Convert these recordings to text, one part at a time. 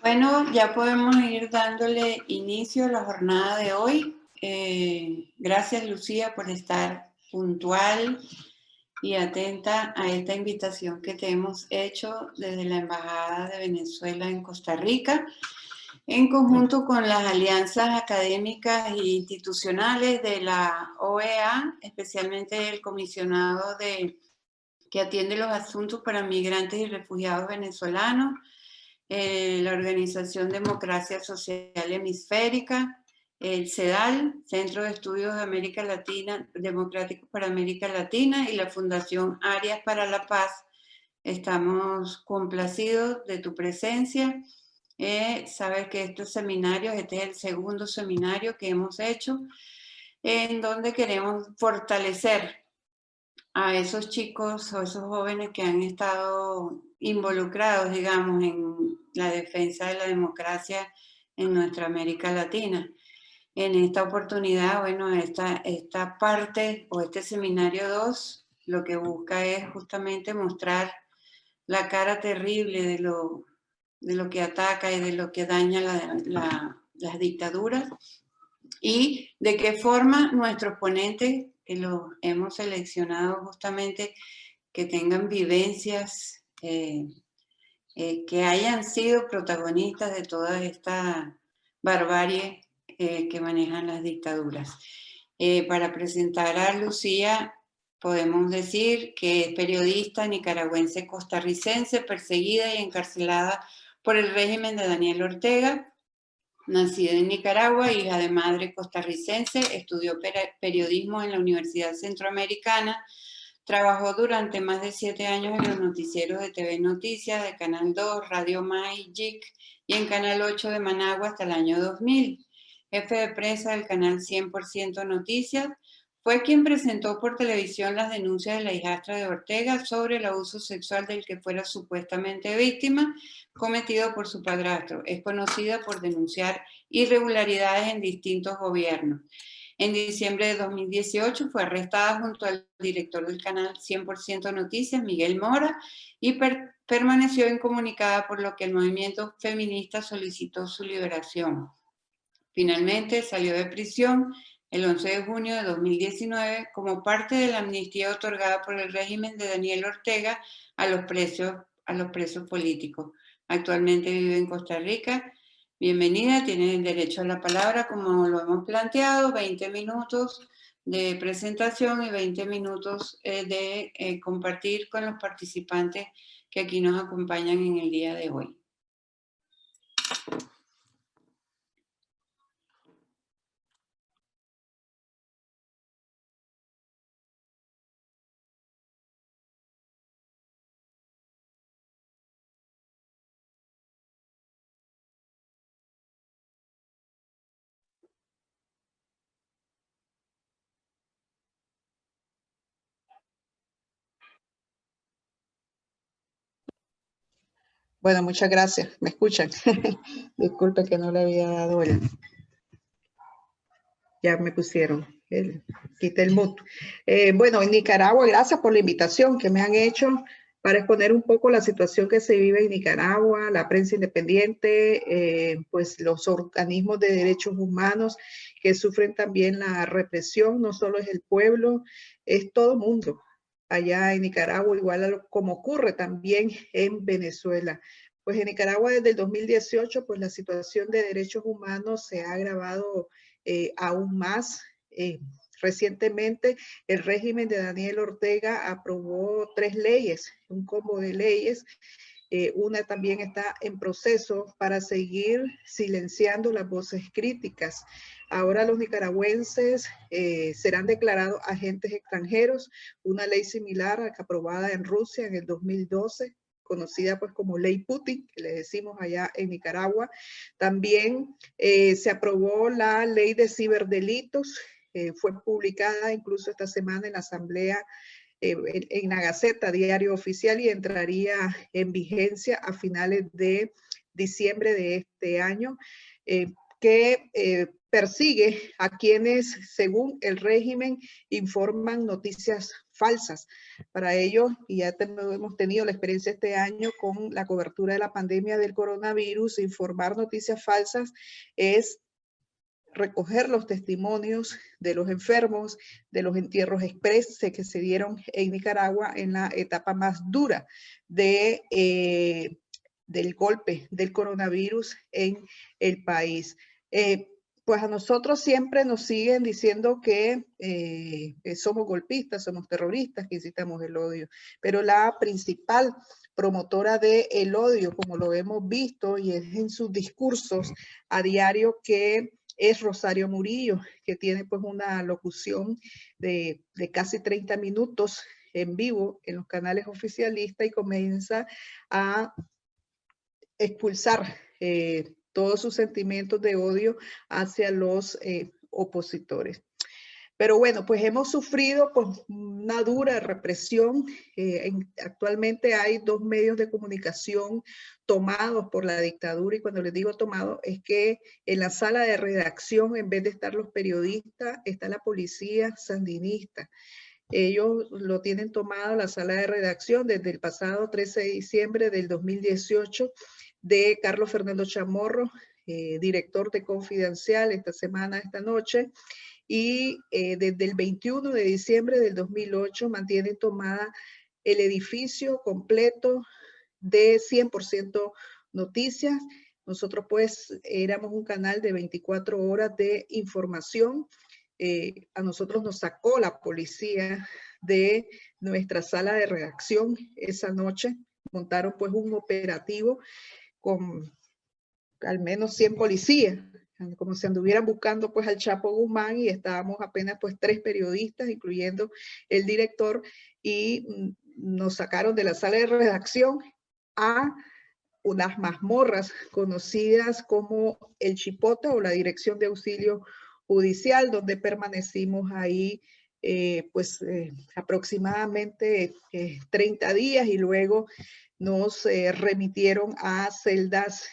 Bueno, ya podemos ir dándole inicio a la jornada de hoy. Gracias, Lucía, por estar puntual y atenta a esta invitación que te hemos hecho desde la Embajada de Venezuela en Costa Rica, en conjunto con las alianzas académicas e institucionales de la OEA, especialmente el comisionado que atiende los asuntos para migrantes y refugiados venezolanos, la Organización Democracia Social Hemisférica, el CEDAL, Centro de Estudios de América Latina, Democráticos para América Latina, y la Fundación Arias para la Paz. Estamos complacidos de tu presencia. Sabes que estos seminarios, este es el segundo seminario que hemos hecho, en donde queremos fortalecer a esos chicos o esos jóvenes que han estado involucrados, digamos, en la defensa de la democracia en nuestra América Latina. En esta oportunidad, bueno, esta parte o este seminario 2 lo que busca es justamente mostrar la cara terrible de lo que ataca y de lo que daña las dictaduras, y de qué forma nuestros ponentes, que los hemos seleccionado justamente, que tengan vivencias, que hayan sido protagonistas de toda esta barbarie que manejan las dictaduras. Para presentar a Lucía, podemos decir que es periodista nicaragüense costarricense, perseguida y encarcelada por el régimen de Daniel Ortega. Nacida en Nicaragua, hija de madre costarricense, estudió periodismo en la Universidad Centroamericana, trabajó durante más de 7 años en los noticieros de TV Noticias, de Canal 2, Radio Magic y en Canal 8 de Managua hasta el año 2000. Jefe de prensa del canal 100% Noticias, fue quien presentó por televisión las denuncias de la hijastra de Ortega sobre el abuso sexual del que fuera supuestamente víctima, cometido por su padrastro. Es conocida por denunciar irregularidades en distintos gobiernos. En diciembre de 2018 fue arrestada junto al director del canal 100% Noticias, Miguel Mora, y permaneció incomunicada, por lo que el movimiento feminista solicitó su liberación. Finalmente salió de prisión el 11 de junio de 2019 como parte de la amnistía otorgada por el régimen de Daniel Ortega a los presos políticos. Actualmente vive en Costa Rica. Bienvenida, tiene el derecho a la palabra, como lo hemos planteado, 20 minutos de presentación y 20 minutos de compartir con los participantes que aquí nos acompañan en el día de hoy. Bueno, muchas gracias. ¿Me escuchan? Disculpe que no le había dado el... Ya me pusieron, quité el mute. Bueno, en Nicaragua, gracias por la invitación que me han hecho para exponer un poco la situación que se vive en Nicaragua, la prensa independiente, pues los organismos de derechos humanos que sufren también la represión. No solo es el pueblo, es todo el mundo allá en Nicaragua, igual como ocurre también en Venezuela. Pues en Nicaragua desde el 2018, pues la situación de derechos humanos se ha agravado aún más. Recientemente el régimen de Daniel Ortega aprobó 3 leyes, un combo de leyes. Una también está en proceso para seguir silenciando las voces críticas. Ahora los nicaragüenses serán declarados agentes extranjeros, una ley similar a la aprobada en Rusia en el 2012, conocida pues como Ley Putin, que le decimos allá en Nicaragua. También se aprobó la Ley de Ciberdelitos, fue publicada incluso esta semana en la Asamblea, en la Gaceta, diario oficial, y entraría en vigencia a finales de diciembre de este año. que persigue a quienes, según el régimen, informan noticias falsas. Para ello, y ya hemos tenido la experiencia este año con la cobertura de la pandemia del coronavirus, informar noticias falsas es recoger los testimonios de los enfermos, de los entierros express que se dieron en Nicaragua en la etapa más dura del golpe del coronavirus en el país. Pues a nosotros siempre nos siguen diciendo que somos golpistas, somos terroristas, que incitamos el odio, pero la principal promotora del odio, como lo hemos visto y es en sus discursos a diario, que es Rosario Murillo, que tiene pues una locución de casi 30 minutos en vivo en los canales oficialistas y comienza a expulsar todos sus sentimientos de odio hacia los opositores. Pero bueno, pues hemos sufrido pues, una dura represión. Actualmente hay 2 medios de comunicación tomados por la dictadura, y cuando les digo tomado es que en la sala de redacción, en vez de estar los periodistas, está la policía sandinista. Ellos lo tienen tomado la sala de redacción desde el pasado 13 de diciembre del 2018 de Carlos Fernando Chamorro, director de Confidencial, esta noche. Y desde el 21 de diciembre del 2008 mantienen tomada el edificio completo de 100% noticias. Nosotros pues éramos un canal de 24 horas de información. A nosotros nos sacó la policía de nuestra sala de redacción esa noche. Montaron pues un operativo con al menos 100 policías, como si anduvieran buscando pues al Chapo Guzmán, y estábamos apenas pues 3 periodistas, incluyendo el director, y nos sacaron de la sala de redacción a unas mazmorras conocidas como el Chipota o la Dirección de Auxilio Judicial, donde permanecimos ahí aproximadamente 30 días, y luego nos remitieron a celdas,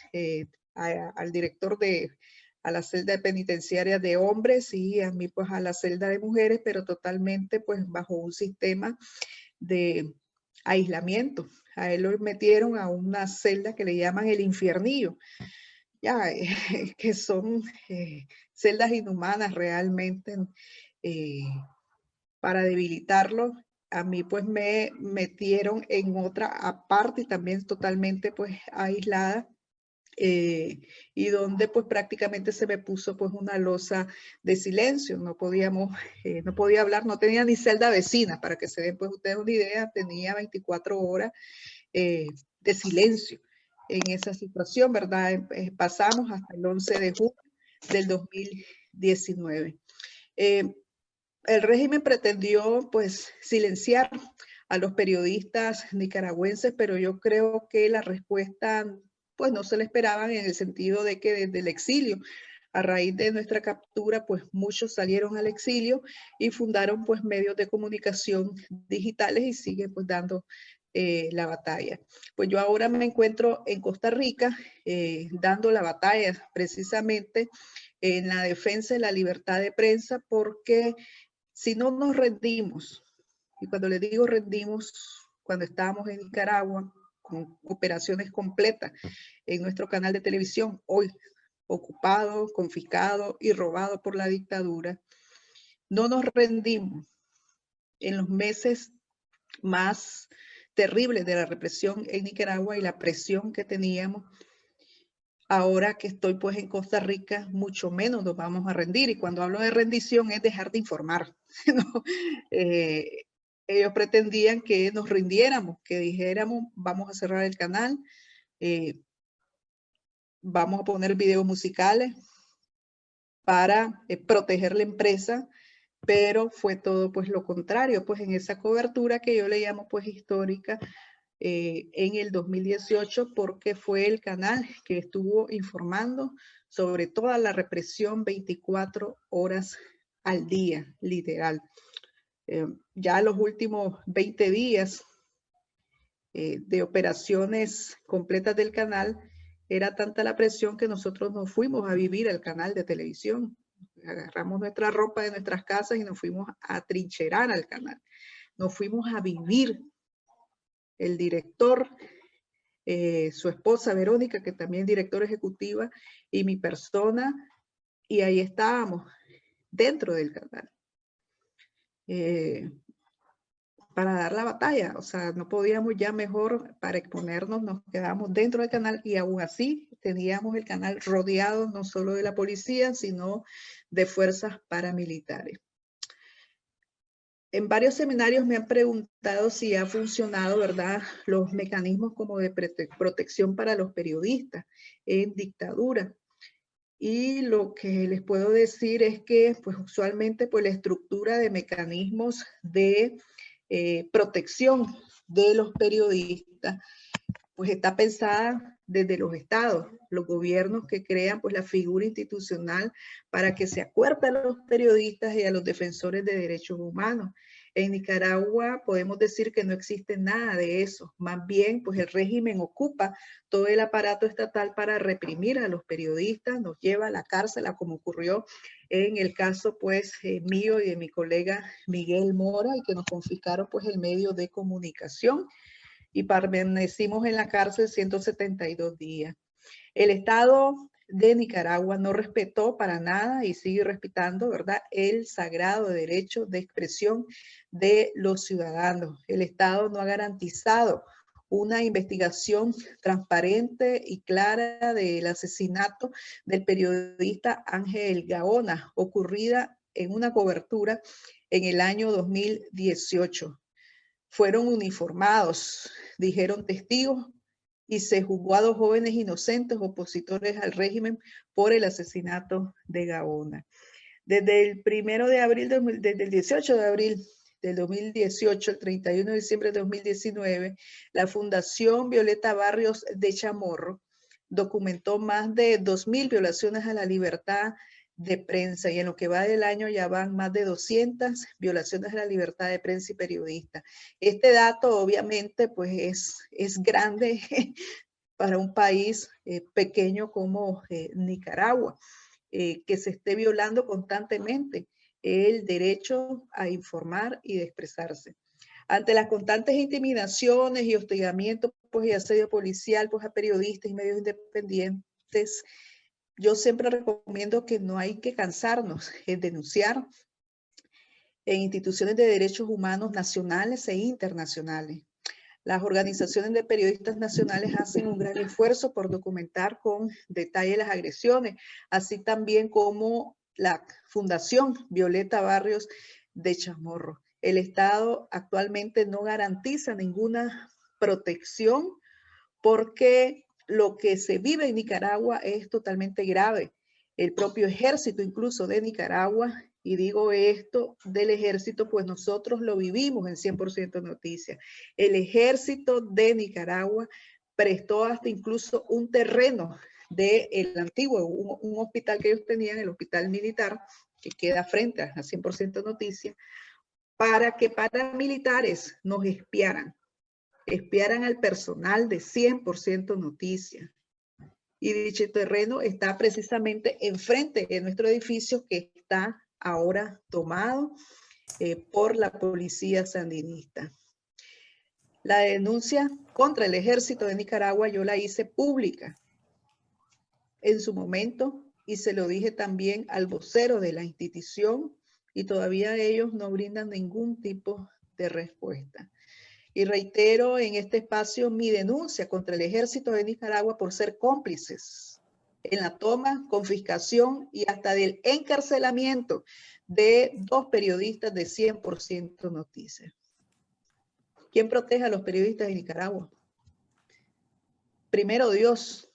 al director a la celda penitenciaria de hombres y a mí pues a la celda de mujeres, pero totalmente pues bajo un sistema de aislamiento. A él lo metieron a una celda que le llaman el infiernillo, ya, que son celdas inhumanas realmente, para debilitarlo. A mí pues me metieron en otra aparte, también totalmente pues aislada, y donde pues prácticamente se me puso pues una losa de silencio. No podíamos, no podía hablar, no tenía ni celda vecina, para que se den pues ustedes una idea. Tenía 24 horas de silencio en esa situación, ¿verdad? Pasamos hasta el 11 de junio del 2019. El régimen pretendió pues silenciar a los periodistas nicaragüenses, pero yo creo que la respuesta pues no se le esperaban, en el sentido de que desde el exilio, a raíz de nuestra captura, pues muchos salieron al exilio y fundaron pues medios de comunicación digitales y siguen pues dando la batalla. Pues yo ahora me encuentro en Costa Rica dando la batalla precisamente en la defensa de la libertad de prensa, porque si no nos rendimos, y cuando le digo rendimos, cuando estábamos en Nicaragua con operaciones completas en nuestro canal de televisión, hoy ocupado, confiscado y robado por la dictadura, no nos rendimos en los meses más terribles de la represión en Nicaragua y la presión que teníamos. Ahora que estoy pues en Costa Rica, mucho menos nos vamos a rendir. Y cuando hablo de rendición es dejar de informar, ¿no? Ellos pretendían que nos rindiéramos, que dijéramos vamos a cerrar el canal, vamos a poner videos musicales para proteger la empresa, pero fue todo pues lo contrario. Pues en esa cobertura que yo le llamo pues histórica, en el 2018, porque fue el canal que estuvo informando sobre toda la represión 24 horas al día, literal. Ya los últimos 20 días de operaciones completas del canal, era tanta la presión que nosotros nos fuimos a vivir al canal de televisión. Agarramos nuestra ropa de nuestras casas y nos fuimos a trincherar al canal. Nos fuimos a vivir. El director, su esposa Verónica, que también es directora ejecutiva, y mi persona, y ahí estábamos, dentro del canal. Para dar la batalla, o sea, no podíamos ya mejor para exponernos, nos quedamos dentro del canal y aún así teníamos el canal rodeado no solo de la policía, sino de fuerzas paramilitares. En varios seminarios me han preguntado si ha funcionado, ¿verdad?, los mecanismos como de protección para los periodistas en dictadura. Y lo que les puedo decir es que, pues, usualmente, pues, la estructura de mecanismos de protección de los periodistas, pues, está pensada desde los estados, los gobiernos que crean, pues, la figura institucional para que se acuerde a los periodistas y a los defensores de derechos humanos. En Nicaragua podemos decir que no existe nada de eso. Más bien, pues el régimen ocupa todo el aparato estatal para reprimir a los periodistas, nos lleva a la cárcel, como ocurrió en el caso, pues, mío y de mi colega Miguel Mora, y que nos confiscaron, pues, el medio de comunicación y permanecimos en la cárcel 172 días. El Estado de Nicaragua no respetó para nada y sigue respetando, ¿verdad?, el sagrado derecho de expresión de los ciudadanos. El Estado no ha garantizado una investigación transparente y clara del asesinato del periodista Ángel Gaona, ocurrida en una cobertura en el año 2018. Fueron uniformados, dijeron testigos, y se juzgó a 2 jóvenes inocentes opositores al régimen por el asesinato de Gaona. Desde el 1 de abril, desde el 18 de abril del 2018, el 31 de diciembre de 2019, la Fundación Violeta Barrios de Chamorro documentó más de 2,000 violaciones a la libertad de prensa, y en lo que va del año ya van más de 200 violaciones a la libertad de prensa y periodista. Este dato obviamente pues es grande para un país pequeño como Nicaragua, que se esté violando constantemente el derecho a informar y de expresarse. Ante las constantes intimidaciones y hostigamientos, pues, y asedio policial, pues, a periodistas y medios independientes, yo siempre recomiendo que no hay que cansarnos en denunciar en instituciones de derechos humanos nacionales e internacionales. Las organizaciones de periodistas nacionales hacen un gran esfuerzo por documentar con detalle las agresiones, así también como la Fundación Violeta Barrios de Chamorro. El Estado actualmente no garantiza ninguna protección porque lo que se vive en Nicaragua es totalmente grave. El propio ejército incluso de Nicaragua, y digo esto del ejército, pues nosotros lo vivimos en 100% Noticias. El ejército de Nicaragua prestó hasta incluso un terreno del antiguo, un hospital que ellos tenían, el hospital militar, que queda frente a 100% Noticias, para que paramilitares nos espiaran al personal de 100% Noticias. Y dicho terreno está precisamente enfrente de nuestro edificio, que está ahora tomado por la policía sandinista. La denuncia contra el ejército de Nicaragua yo la hice pública en su momento y se lo dije también al vocero de la institución, y todavía ellos no brindan ningún tipo de respuesta. Y reitero en este espacio mi denuncia contra el ejército de Nicaragua por ser cómplices en la toma, confiscación y hasta del encarcelamiento de 2 periodistas de 100% Noticias. ¿Quién protege a los periodistas de Nicaragua? Primero Dios,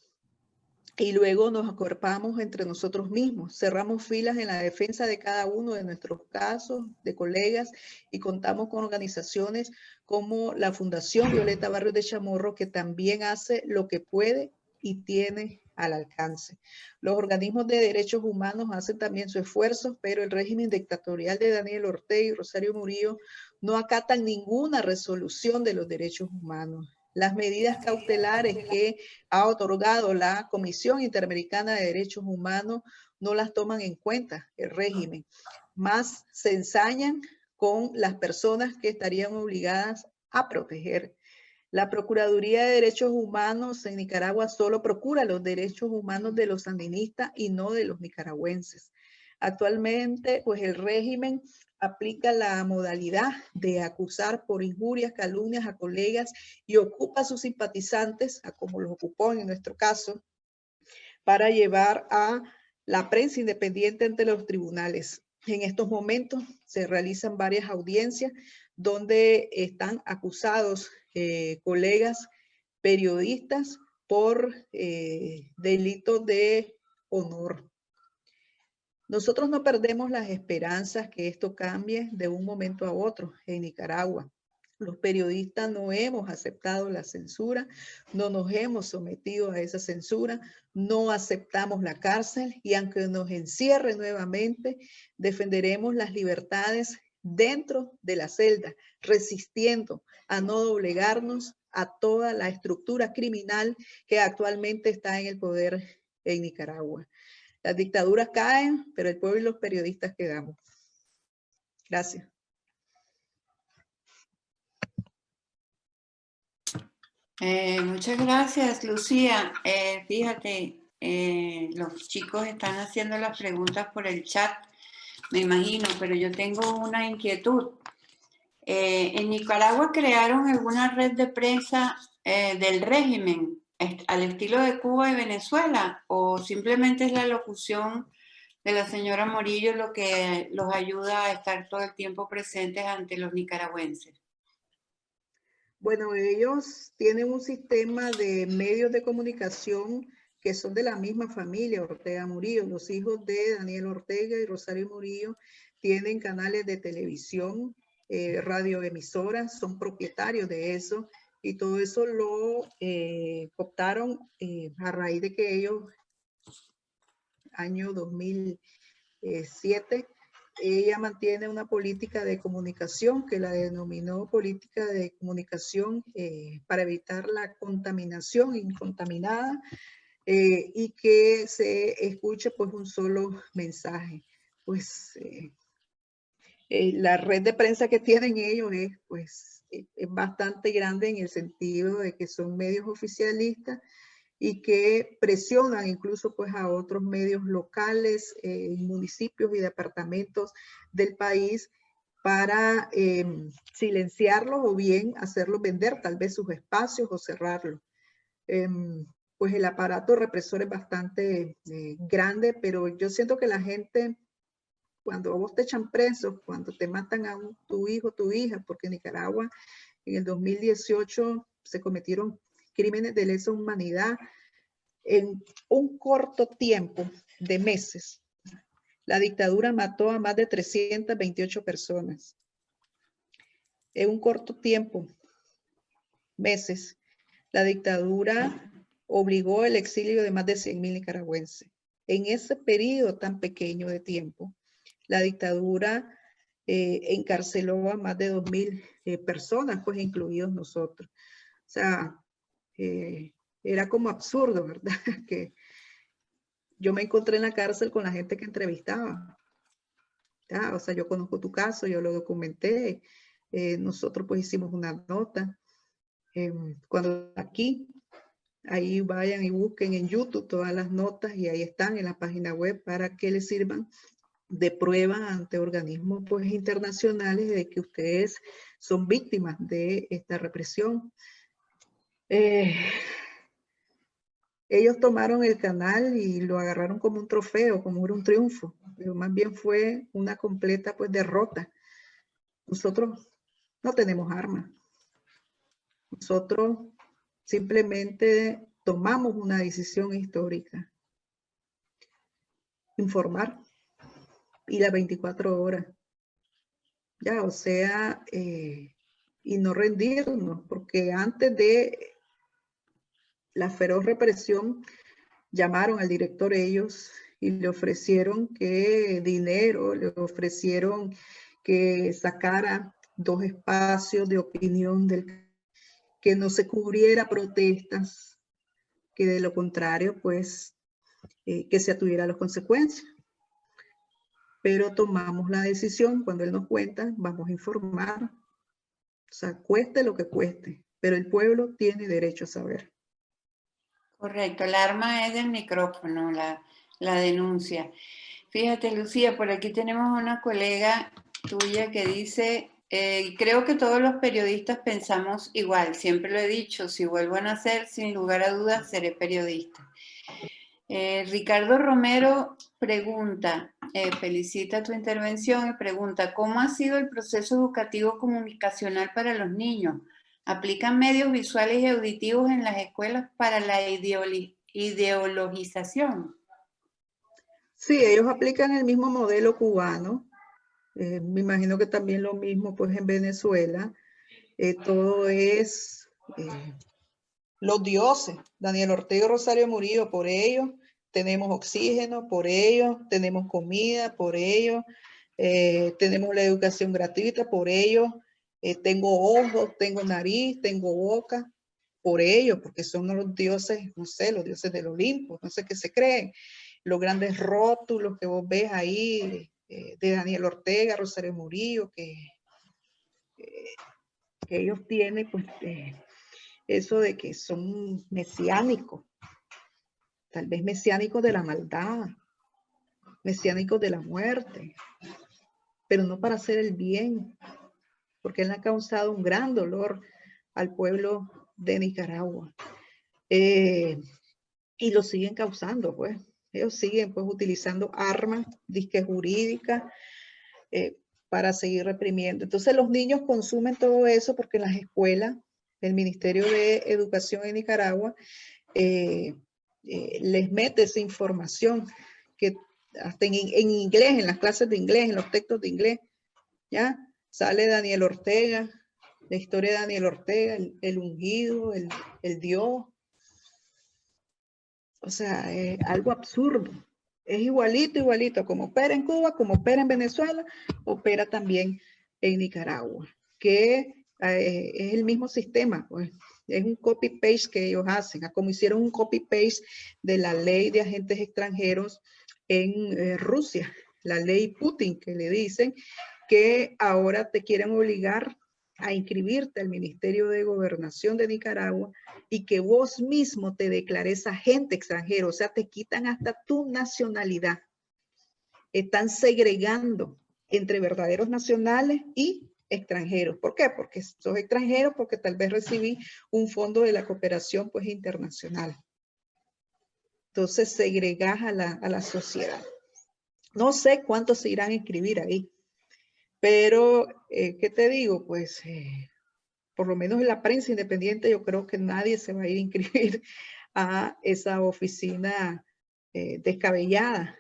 y luego nos acuerpamos entre nosotros mismos, cerramos filas en la defensa de cada uno de nuestros casos de colegas y contamos con organizaciones como la Fundación Violeta Barrios de Chamorro, que también hace lo que puede y tiene al alcance. Los organismos de derechos humanos hacen también su esfuerzo, pero el régimen dictatorial de Daniel Ortega y Rosario Murillo no acatan ninguna resolución de los derechos humanos. Las medidas cautelares que ha otorgado la Comisión Interamericana de Derechos Humanos no las toman en cuenta el régimen, más se ensañan con las personas que estarían obligadas a proteger. La Procuraduría de Derechos Humanos en Nicaragua solo procura los derechos humanos de los sandinistas y no de los nicaragüenses. Actualmente, pues el régimen aplica la modalidad de acusar por injurias, calumnias a colegas y ocupa a sus simpatizantes, como los ocupó en nuestro caso, para llevar a la prensa independiente ante los tribunales. En estos momentos se realizan varias audiencias donde están acusados colegas periodistas por delitos de honor. Nosotros no perdemos las esperanzas que esto cambie de un momento a otro en Nicaragua. Los periodistas no hemos aceptado la censura, no nos hemos sometido a esa censura, no aceptamos la cárcel y aunque nos encierre nuevamente, defenderemos las libertades dentro de la celda, resistiendo a no doblegarnos a toda la estructura criminal que actualmente está en el poder en Nicaragua. Las dictaduras caen, pero el pueblo y los periodistas quedamos. Gracias. Muchas gracias, Lucía. Fíjate, los chicos están haciendo las preguntas por el chat, me imagino, pero yo tengo una inquietud. ¿En Nicaragua crearon alguna red de prensa del régimen al estilo de Cuba y Venezuela? ¿O simplemente es la locución de la señora Morillo lo que los ayuda a estar todo el tiempo presentes ante los nicaragüenses? Bueno, ellos tienen un sistema de medios de comunicación que son de la misma familia, Ortega Murillo. Los hijos de Daniel Ortega y Rosario Murillo tienen canales de televisión, radioemisoras, son propietarios de eso y todo eso lo optaron a raíz de que ellos, año 2007, ella mantiene una política de comunicación que la denominó política de comunicación para evitar la contaminación incontaminada y que se escuche pues un solo mensaje. Pues la red de prensa que tienen ellos es bastante grande en el sentido de que son medios oficialistas y que presionan incluso pues a otros medios locales, municipios y departamentos del país para silenciarlos o bien hacerlos vender tal vez sus espacios o cerrarlos. Pues el aparato represor es bastante grande, pero yo siento que la gente, cuando a vos te echan preso, cuando te matan a tu hijo, tu hija, porque en Nicaragua en el 2018 se cometieron crímenes de lesa humanidad en un corto tiempo de meses. La dictadura mató a más de 328 personas. En un corto tiempo, meses, la dictadura obligó el exilio de más de 100,000 nicaragüenses. En ese periodo tan pequeño de tiempo, la dictadura encarceló a más de 2,000 personas, pues incluidos nosotros. O sea, era como absurdo, ¿verdad? Que yo me encontré en la cárcel con la gente que entrevistaba. ¿Ya? O sea, yo conozco tu caso, yo lo documenté, nosotros pues hicimos una nota. Cuando aquí, ahí vayan y busquen en YouTube todas las notas y ahí están en la página web para que les sirvan de prueba ante organismos pues internacionales de que ustedes son víctimas de esta represión. Ellos tomaron el canal y lo agarraron como un trofeo, como un triunfo, pero más bien fue una completa pues derrota. Nosotros no tenemos armas. Nosotros simplemente tomamos una decisión histórica. Informar y las 24 horas. Ya, o sea, y no rendirnos, porque antes de la feroz represión llamaron al director ellos y le ofrecieron que dinero, le ofrecieron que sacara 2 espacios de opinión que no se cubriera protestas, que de lo contrario, pues, que se atuviera las consecuencias. Pero tomamos la decisión, cuando él nos cuenta, vamos a informar, o sea, cueste lo que cueste, pero el pueblo tiene derecho a saber. Correcto, el arma es del micrófono, la denuncia. Fíjate, Lucía, por aquí tenemos una colega tuya que dice, creo que todos los periodistas pensamos igual, siempre lo he dicho, si vuelvo a nacer, sin lugar a dudas, seré periodista. Ricardo Romero pregunta, felicita tu intervención y pregunta, ¿cómo ha sido el proceso educativo comunicacional para los niños? ¿Aplican medios visuales y auditivos en las escuelas para la ideologización? Sí, ellos aplican el mismo modelo cubano. Me imagino que también lo mismo pues en Venezuela. Todo es los dioses. Daniel Ortega y Rosario Murillo, por ellos tenemos oxígeno, por ellos tenemos comida, por ellos tenemos la educación gratuita, por ellos tengo ojos, tengo nariz, tengo boca, por ellos, porque son los dioses, no sé, los dioses del Olimpo, no sé qué se creen. Los grandes rótulos que vos ves ahí de Daniel Ortega, Rosario Murillo, que ellos tienen, pues, eso de que son mesiánicos, tal vez mesiánicos de la maldad, mesiánicos de la muerte, pero no para hacer el bien, porque él ha causado un gran dolor al pueblo de Nicaragua. Y lo siguen causando, pues. Ellos siguen pues utilizando armas, disque jurídicas, para seguir reprimiendo. Entonces los niños consumen todo eso porque en las escuelas, el Ministerio de Educación en Nicaragua les mete esa información que hasta en inglés, en las clases de inglés, en los textos de inglés, ¿ya? Sale Daniel Ortega, la historia de Daniel Ortega, el ungido, el Dios. O sea, es algo absurdo. Es igualito, igualito, como opera en Cuba, como opera en Venezuela, opera también en Nicaragua, que es el mismo sistema, pues. Es un copy-paste que ellos hacen, como hicieron un copy-paste de la ley de agentes extranjeros en Rusia, la ley Putin, que le dicen que ahora te quieren obligar a inscribirte al Ministerio de Gobernación de Nicaragua y que vos mismo te declares agente extranjero, o sea, te quitan hasta tu nacionalidad. Están segregando entre verdaderos nacionales y extranjeros. ¿Por qué? Porque sos extranjero, porque tal vez recibí un fondo de la cooperación pues internacional. Entonces segregás a la sociedad. No sé cuántos se irán a inscribir ahí, pero ¿qué te digo? Pues por lo menos en la prensa independiente, yo creo que nadie se va a ir a inscribir a esa oficina descabellada,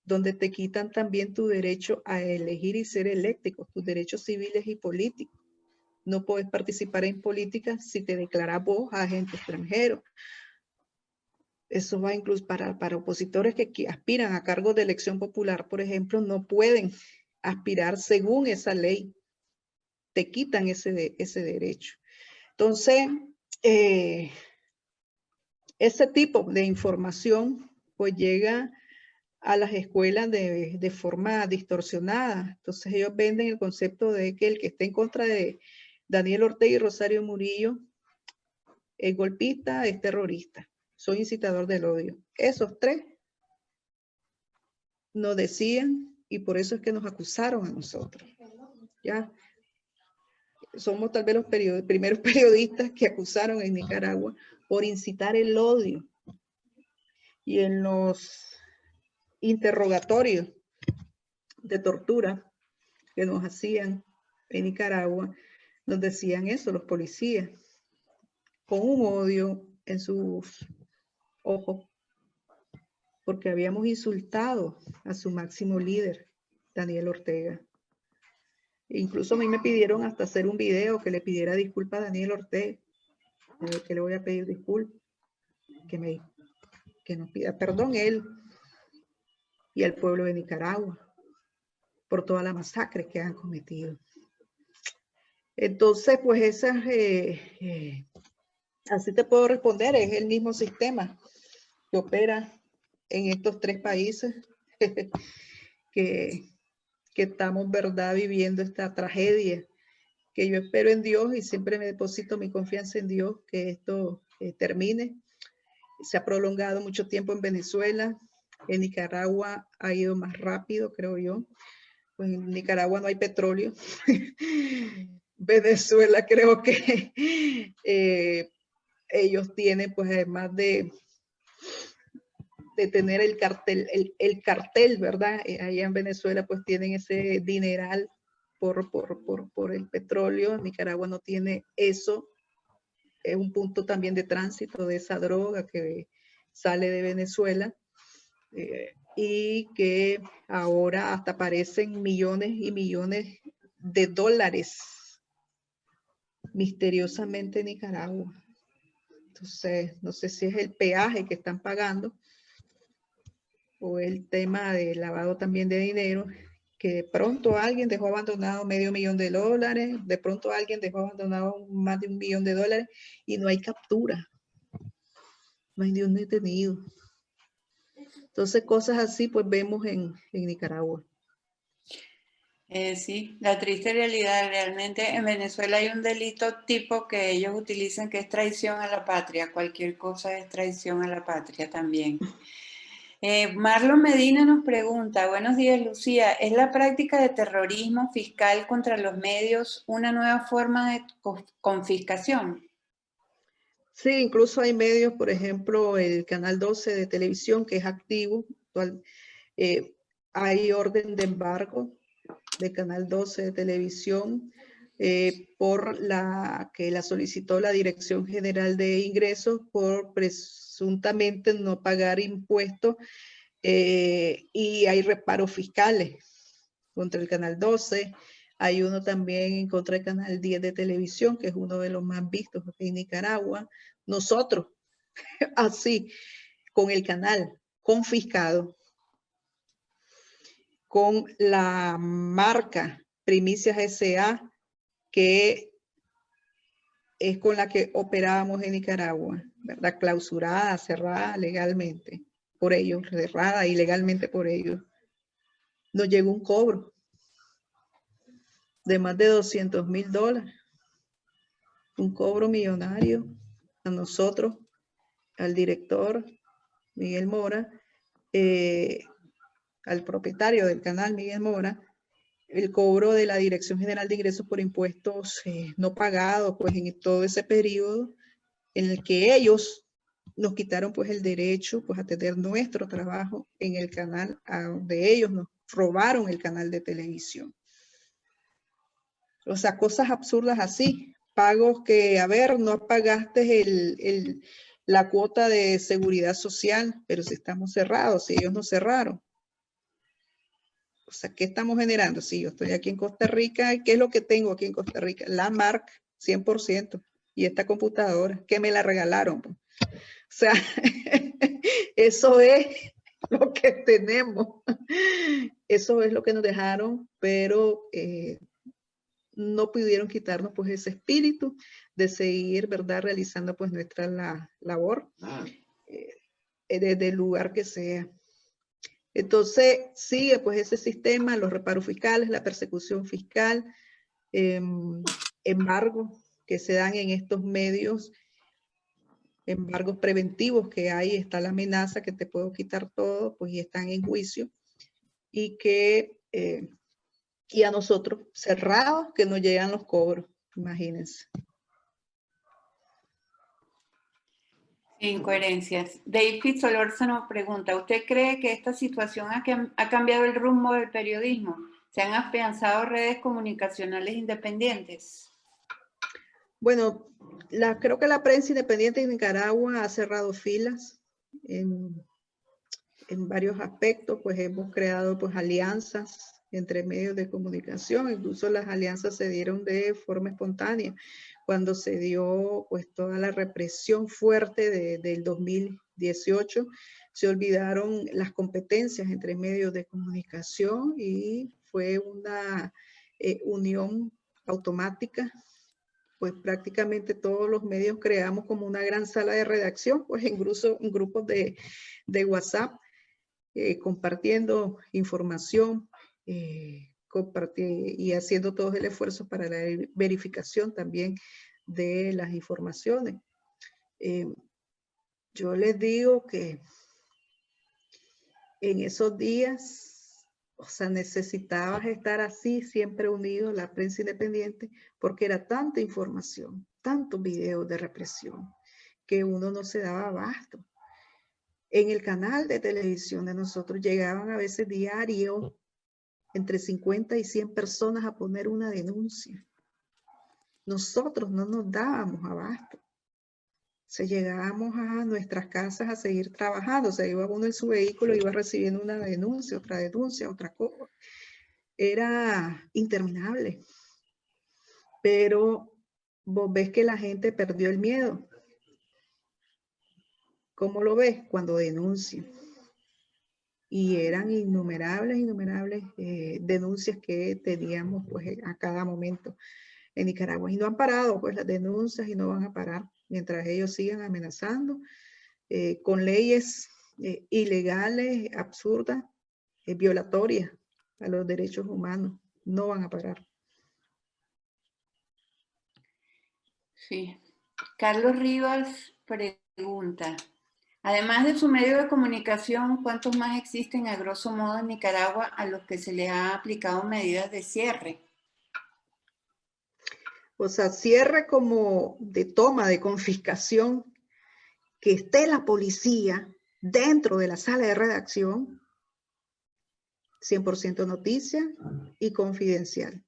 donde te quitan también tu derecho a elegir y ser eléctrico, tus derechos civiles y políticos. No puedes participar en política si te declaras vos agente extranjero. Eso va incluso para opositores que aspiran a cargos de elección popular, por ejemplo, no pueden aspirar según esa ley. Te quitan ese derecho. Entonces, ese tipo de información pues llega a las escuelas de forma distorsionada. Entonces ellos venden el concepto de que el que esté en contra de Daniel Ortega y Rosario Murillo es golpista, es terrorista, soy incitador del odio. Esos tres nos decían y por eso es que nos acusaron a nosotros. ¿Ya? Somos tal vez los primeros periodistas que acusaron en Nicaragua por incitar el odio. Y en los interrogatorios de tortura que nos hacían en Nicaragua, nos decían eso los policías, con un odio en sus ojos, porque habíamos insultado a su máximo líder, Daniel Ortega. Incluso a mí me pidieron hasta hacer un video que le pidiera disculpas a Daniel Ortega, que le voy a pedir disculpas, que nos pida perdón él y al pueblo de Nicaragua por toda la masacre que han cometido. Entonces, pues esas, así te puedo responder, es el mismo sistema que opera en estos tres países que estamos, ¿verdad?, viviendo esta tragedia, que yo espero en Dios y siempre me deposito mi confianza en Dios que esto termine. Se ha prolongado mucho tiempo en Venezuela, en Nicaragua ha ido más rápido, creo yo. Pues en Nicaragua no hay petróleo. Venezuela creo que ellos tienen, pues además de tener el cartel, ¿verdad? Allá en Venezuela pues tienen ese dineral por el petróleo. Nicaragua no tiene eso. Es un punto también de tránsito de esa droga que sale de Venezuela y que ahora hasta aparecen millones y millones de dólares misteriosamente en Nicaragua. Entonces, no sé si es el peaje que están pagando o el tema de lavado también de dinero, que de pronto alguien dejó abandonado $500,000, de pronto alguien dejó abandonado más de $1 millón y no hay captura, no hay ni un detenido. Entonces, cosas así pues vemos en Nicaragua. Sí, la triste realidad, realmente en Venezuela hay un delito tipo que ellos utilizan que es traición a la patria, cualquier cosa es traición a la patria también. Marlon Medina nos pregunta, buenos días Lucía, ¿es la práctica de terrorismo fiscal contra los medios una nueva forma de confiscación? Sí, incluso hay medios, por ejemplo, el Canal 12 de televisión que es activo. Hay orden de embargo de Canal 12 de televisión por la que la solicitó la Dirección General de Ingresos por presuntamente no pagar impuestos y hay reparos fiscales contra el Canal 12. Hay uno también en contra del Canal 10 de televisión, que es uno de los más vistos en Nicaragua. Nosotros, así, con el canal confiscado, con la marca Primicias S.A., que es con la que operábamos en Nicaragua, ¿verdad? Clausurada, cerrada legalmente por ellos, cerrada ilegalmente por ellos. Nos llegó un cobro de más de $200,000, un cobro millonario a nosotros, al director Miguel Mora, al propietario del canal Miguel Mora, el cobro de la Dirección General de Ingresos por Impuestos no pagados, pues en todo ese periodo en el que ellos nos quitaron pues el derecho pues a tener nuestro trabajo en el canal, a donde ellos nos robaron el canal de televisión. O sea, cosas absurdas así, pagos que, a ver, no pagaste la cuota de seguridad social, pero si estamos cerrados, si ellos nos cerraron. O sea, ¿qué estamos generando? Si yo estoy aquí en Costa Rica, ¿qué es lo que tengo aquí en Costa Rica? La marca, 100%. Y esta computadora, que me la regalaron. O sea, eso es lo que tenemos. Eso es lo que nos dejaron, pero no pudieron quitarnos pues ese espíritu de seguir, ¿verdad?, realizando pues nuestra labor desde el lugar que sea. Entonces sigue pues ese sistema, los reparos fiscales, la persecución fiscal, embargos que se dan en estos medios, embargos preventivos que hay, está la amenaza que te puedo quitar todo, pues y están en juicio y que y a nosotros cerrados que nos llegan los cobros, imagínense. Incoherencias. David Solórzano pregunta, ¿usted cree que esta situación ha cambiado el rumbo del periodismo? ¿Se han afianzado redes comunicacionales independientes? Bueno, creo que la prensa independiente de Nicaragua ha cerrado filas en varios aspectos, pues hemos creado pues alianzas entre medios de comunicación, incluso las alianzas se dieron de forma espontánea cuando se dio pues toda la represión fuerte del 2018, se olvidaron las competencias entre medios de comunicación y fue una unión automática, pues prácticamente todos los medios creamos como una gran sala de redacción, pues en grupos de WhatsApp, compartiendo información, y haciendo todo el esfuerzo para la verificación también de las informaciones. Yo les digo que en esos días, o sea, necesitabas estar así, siempre unido a la prensa independiente, porque era tanta información, tantos videos de represión, que uno no se daba abasto. En el canal de televisión de nosotros llegaban a veces diario entre 50 y 100 personas a poner una denuncia. Nosotros no nos dábamos abasto. Llegábamos a nuestras casas a seguir trabajando. Iba uno en su vehículo, iba recibiendo una denuncia, otra cosa. Era interminable. Pero vos ves que la gente perdió el miedo. ¿Cómo lo ves? Cuando denuncian. Y eran innumerables denuncias que teníamos pues a cada momento en Nicaragua. Y no han parado pues las denuncias y no van a parar mientras ellos sigan amenazando con leyes ilegales, absurdas, violatorias a los derechos humanos. No van a parar. Sí. Carlos Rivas pregunta, además de su medio de comunicación, ¿cuántos más existen a grosso modo en Nicaragua a los que se les ha aplicado medidas de cierre? O sea, cierre como de toma, de confiscación, que esté la policía dentro de la sala de redacción, 100% noticia y confidencial.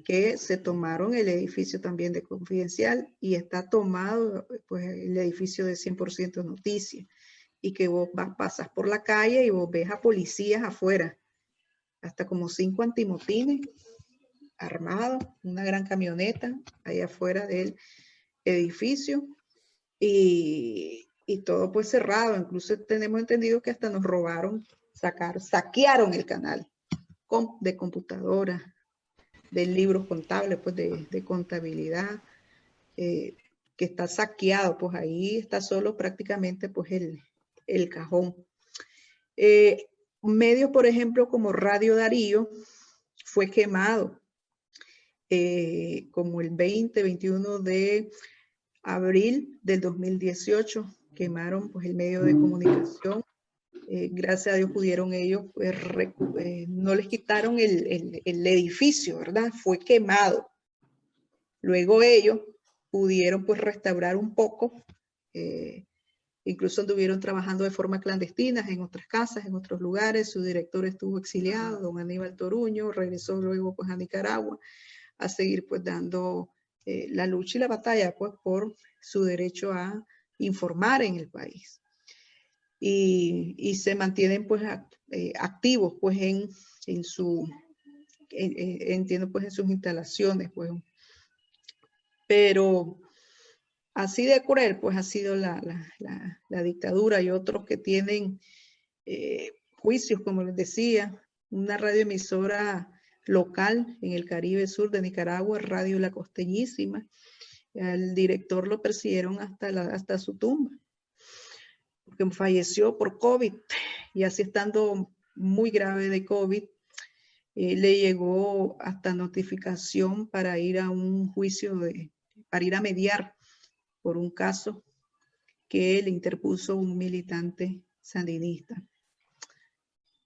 Que se tomaron el edificio también de confidencial y está tomado pues el edificio de 100% noticia. Y que vos pasas por la calle y vos ves a policías afuera, hasta como 5 antimotines armados, una gran camioneta ahí afuera del edificio y todo pues cerrado. Incluso tenemos entendido que hasta nos robaron, saquearon el canal de computadora, de libros contables, pues de contabilidad, que está saqueado, pues ahí está solo prácticamente pues el cajón. Medios, por ejemplo, como Radio Darío, fue quemado como el 21 de abril del 2018, quemaron pues el medio de comunicación. Gracias a Dios pudieron ellos, pues, no les quitaron el edificio, ¿verdad? Fue quemado. Luego ellos pudieron pues restaurar un poco, incluso anduvieron trabajando de forma clandestina en otras casas, en otros lugares. Su director estuvo exiliado, don Aníbal Toruño, regresó luego pues a Nicaragua a seguir pues dando la lucha y la batalla pues por su derecho a informar en el país. Y se mantienen pues activos pues entiendo pues en sus instalaciones pues. Pero así de cruel pues ha sido la dictadura, y otros que tienen juicios, como les decía, una radioemisora local en el Caribe Sur de Nicaragua, Radio La Costeñísima. Al director lo persiguieron hasta su tumba, porque falleció por COVID, y así estando muy grave de COVID, le llegó hasta notificación para ir a un juicio, para ir a mediar por un caso que le interpuso un militante sandinista.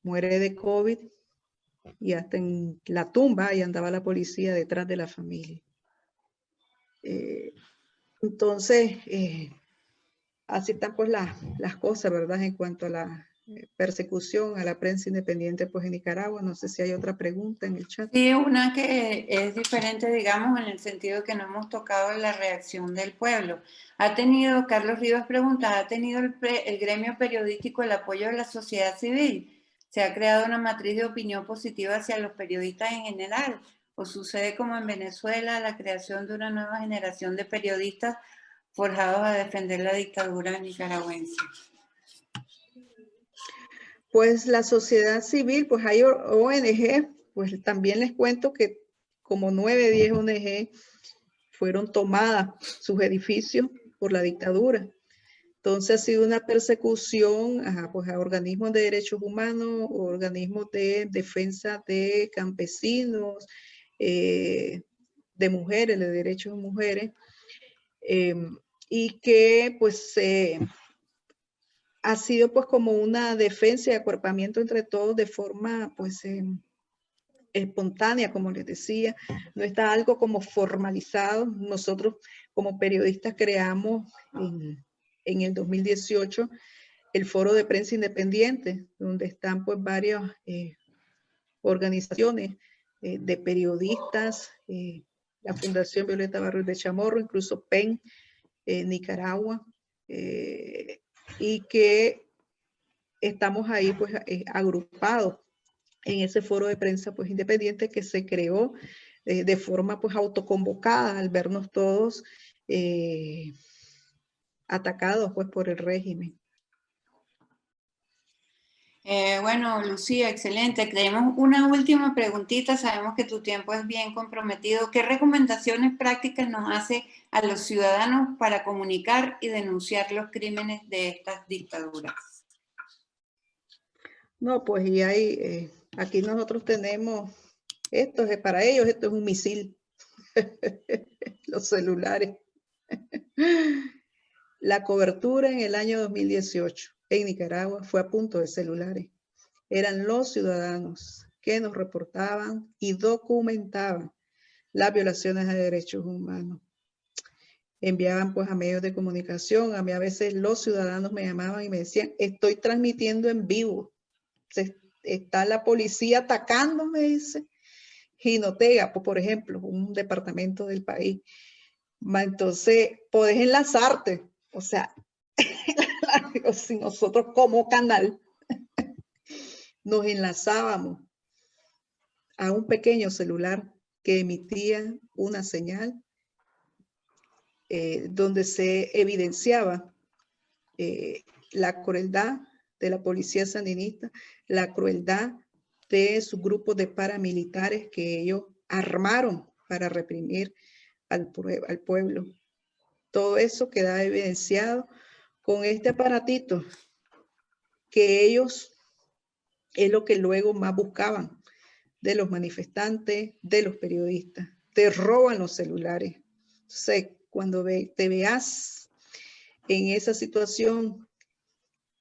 Muere de COVID y hasta en la tumba ahí andaba la policía detrás de la familia. Entonces, así están pues las cosas, ¿verdad? En cuanto a la persecución a la prensa independiente pues en Nicaragua. No sé si hay otra pregunta en el chat. Sí, una que es diferente, digamos, en el sentido de que no hemos tocado la reacción del pueblo. Carlos Rivas pregunta, ¿ha tenido el gremio periodístico el apoyo de la sociedad civil? ¿Se ha creado una matriz de opinión positiva hacia los periodistas en general? ¿O sucede como en Venezuela, la creación de una nueva generación de periodistas forjados a defender la dictadura nicaragüense? Pues la sociedad civil, pues hay ONG, pues también les cuento que como 9, 10 ONG fueron tomadas sus edificios por la dictadura. Entonces ha sido una persecución pues a organismos de derechos humanos, organismos de defensa de campesinos, de mujeres, de derechos de mujeres, y que pues ha sido pues como una defensa y acuerpamiento entre todos de forma pues espontánea, como les decía, no está algo como formalizado. Nosotros como periodistas creamos en el 2018 el Foro de Prensa Independiente, donde están pues varias organizaciones de periodistas, la Fundación Violeta Barrios de Chamorro, incluso PEN, Nicaragua, y que estamos ahí pues agrupados en ese foro de prensa pues independiente que se creó de forma pues autoconvocada al vernos todos atacados pues por el régimen. Bueno, Lucía, excelente. Tenemos una última preguntita. Sabemos que tu tiempo es bien comprometido. ¿Qué recomendaciones prácticas nos hace a los ciudadanos para comunicar y denunciar los crímenes de estas dictaduras? No, pues y hay, aquí nosotros tenemos, esto es para ellos, esto es un misil, los celulares. La cobertura en el año 2018 en Nicaragua fue a punto de celulares. Eran los ciudadanos que nos reportaban y documentaban las violaciones a derechos humanos. Enviaban pues a medios de comunicación, a mí a veces los ciudadanos me llamaban y me decían, estoy transmitiendo en vivo, está la policía atacándome, dice. Jinotega, por ejemplo, un departamento del país. Entonces, podés enlazarte, o sea, si nosotros como canal nos enlazábamos a un pequeño celular que emitía una señal donde se evidenciaba la crueldad de la policía sandinista, la crueldad de sus grupos de paramilitares que ellos armaron para reprimir al pueblo. Todo eso queda evidenciado con este aparatito que ellos es lo que luego más buscaban de los manifestantes, de los periodistas. Te roban los celulares. Entonces, cuando te veas en esa situación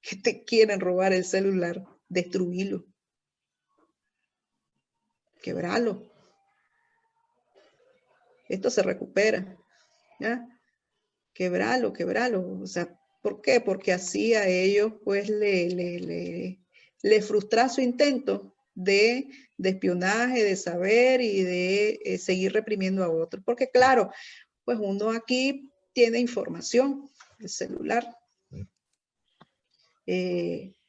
que te quieren robar el celular, destruílo, quebralo. Esto se recupera, ¿ya? Quebralo. O sea, ¿por qué? Porque así a ellos pues le frustra su intento de espionaje, de saber y de seguir reprimiendo a otros. Porque claro, pues uno aquí tiene información, el celular.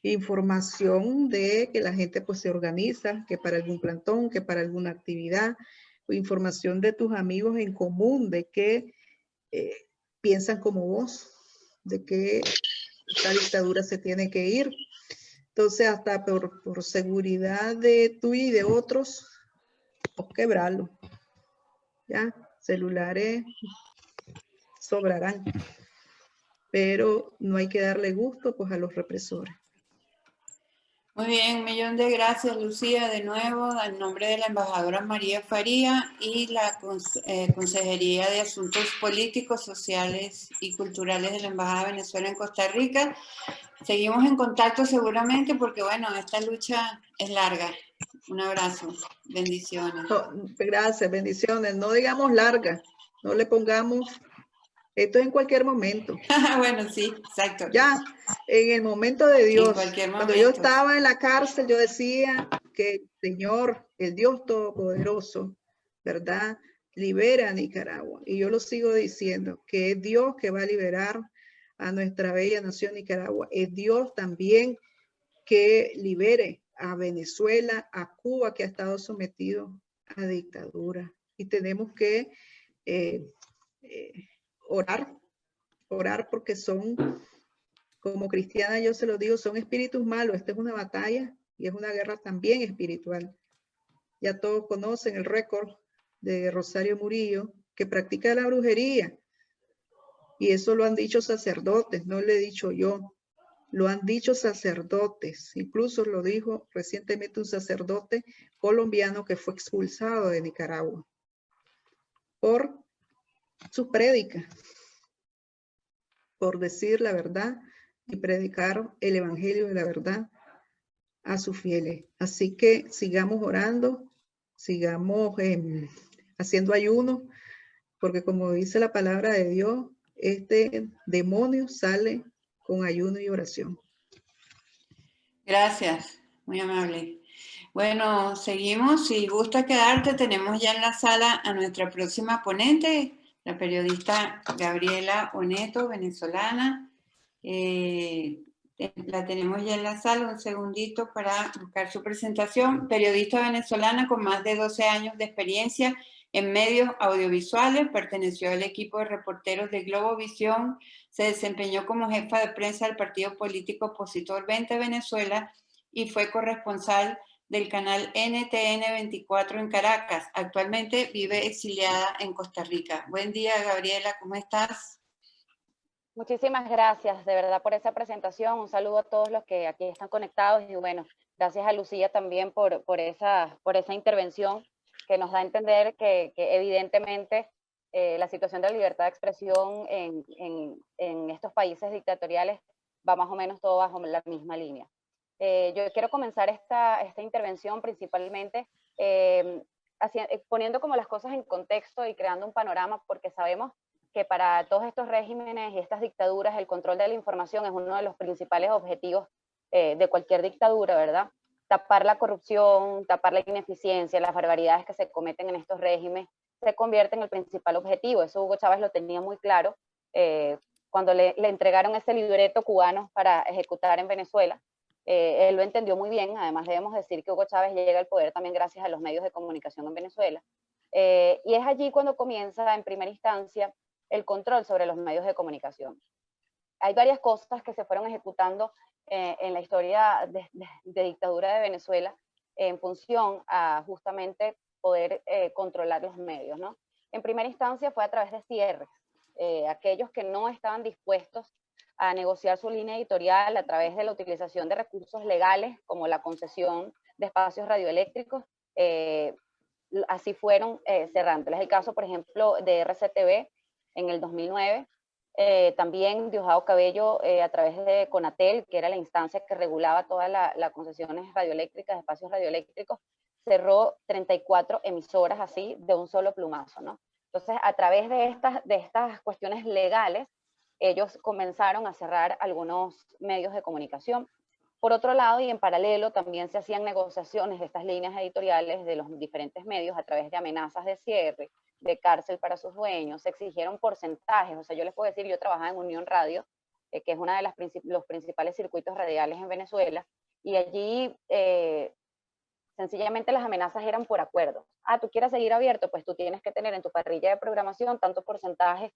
Información de que la gente pues se organiza, que para algún plantón, que para alguna actividad, o información de tus amigos en común, de que piensan como vos, de que esta dictadura se tiene que ir. Entonces, hasta por seguridad de tú y de otros, pues quebrarlo. Ya, celulares sobrarán, pero no hay que darle gusto pues a los represores. Muy bien, un millón de gracias, Lucía, de nuevo, en nombre de la embajadora María Faría y la Consejería de Asuntos Políticos, Sociales y Culturales de la Embajada de Venezuela en Costa Rica. Seguimos en contacto seguramente porque, bueno, esta lucha es larga. Un abrazo, bendiciones. No, gracias, bendiciones. No digamos larga, no le pongamos, esto es en cualquier momento. Bueno, sí, exacto. Ya, en el momento de Dios. En cualquier momento. Cuando yo estaba en la cárcel, yo decía que el Señor, el Dios Todopoderoso, ¿verdad? Libera a Nicaragua. Y yo lo sigo diciendo, que es Dios que va a liberar a nuestra bella nación Nicaragua. Es Dios también que libere a Venezuela, a Cuba, que ha estado sometido a dictadura. Y tenemos que orar porque son, como cristiana yo se lo digo, son espíritus malos. Esta es una batalla y es una guerra también espiritual. Ya todos conocen el récord de Rosario Murillo, que practica la brujería. Y eso lo han dicho sacerdotes, no lo he dicho yo. Lo han dicho sacerdotes. Incluso lo dijo recientemente un sacerdote colombiano que fue expulsado de Nicaragua por su prédica, por decir la verdad y predicar el evangelio de la verdad a sus fieles. Así que sigamos orando, sigamos haciendo ayuno, porque como dice la palabra de Dios, este demonio sale con ayuno y oración. Gracias, muy amable. Bueno, seguimos. Si gusta quedarte, tenemos ya en la sala a nuestra próxima ponente, la periodista Gabriela Oneto, venezolana. La tenemos ya en la sala, un segundito para buscar su presentación. Periodista venezolana con más de 12 años de experiencia en medios audiovisuales, perteneció al equipo de reporteros de Globovisión, se desempeñó como jefa de prensa del partido político opositor 20 Venezuela y fue corresponsal del canal NTN 24 en Caracas. Actualmente vive exiliada en Costa Rica. Buen día, Gabriela, ¿cómo estás? Muchísimas gracias, de verdad, por esa presentación. Un saludo a todos los que aquí están conectados y bueno, gracias a Lucía también por esa intervención que nos da a entender que evidentemente la situación de la libertad de expresión en estos países dictatoriales va más o menos todo bajo la misma línea. Yo quiero comenzar esta intervención principalmente poniendo como las cosas en contexto y creando un panorama, porque sabemos que para todos estos regímenes y estas dictaduras el control de la información es uno de los principales objetivos de cualquier dictadura, ¿verdad? Tapar la corrupción, tapar la ineficiencia, las barbaridades que se cometen en estos regímenes se convierte en el principal objetivo. Eso Hugo Chávez lo tenía muy claro cuando le entregaron ese libreto cubano para ejecutar en Venezuela. Él lo entendió muy bien. Además debemos decir que Hugo Chávez llega al poder también gracias a los medios de comunicación en Venezuela. Y es allí cuando comienza en primera instancia el control sobre los medios de comunicación. Hay varias cosas que se fueron ejecutando en la historia de dictadura de Venezuela en función a justamente poder controlar los medios, ¿no? En primera instancia fue a través de cierres. Aquellos que no estaban dispuestos a negociar su línea editorial a través de la utilización de recursos legales como la concesión de espacios radioeléctricos, así fueron cerrando. Es el caso, por ejemplo, de RCTV en el 2009, también Diosdado Cabello a través de Conatel, que era la instancia que regulaba todas las concesiones radioeléctricas, espacios radioeléctricos, cerró 34 emisoras así de un solo plumazo, ¿no? Entonces, a través de estas cuestiones legales, ellos comenzaron a cerrar algunos medios de comunicación. Por otro lado, y en paralelo, también se hacían negociaciones de estas líneas editoriales de los diferentes medios a través de amenazas de cierre, de cárcel para sus dueños, se exigieron porcentajes. O sea, yo les puedo decir, yo trabajaba en Unión Radio, que es uno de los principales circuitos radiales en Venezuela, y allí sencillamente las amenazas eran por acuerdo. Ah, tú quieres seguir abierto, pues tú tienes que tener en tu parrilla de programación tanto porcentaje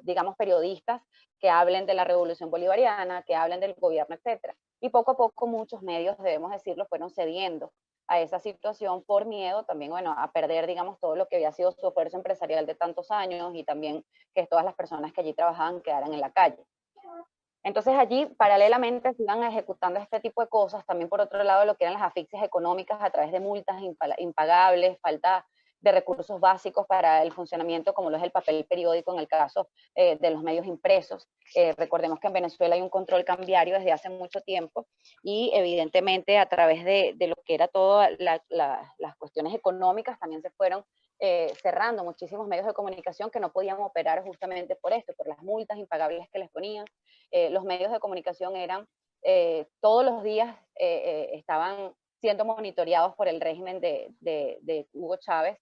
digamos, periodistas que hablen de la revolución bolivariana, que hablen del gobierno, etc. Y poco a poco muchos medios, debemos decirlo, fueron cediendo a esa situación por miedo también, bueno, a perder, digamos, todo lo que había sido su esfuerzo empresarial de tantos años y también que todas las personas que allí trabajaban quedaran en la calle. Entonces allí paralelamente se iban ejecutando este tipo de cosas, también por otro lado lo que eran las asfixias económicas a través de multas impagables, falta de recursos básicos para el funcionamiento, como lo es el papel periódico en el caso de los medios impresos. Recordemos que en Venezuela hay un control cambiario desde hace mucho tiempo y evidentemente a través de lo que era todas las cuestiones económicas también se fueron cerrando muchísimos medios de comunicación que no podían operar justamente por esto, por las multas impagables que les ponían. Los medios de comunicación eran todos los días estaban siendo monitoreados por el régimen de Hugo Chávez.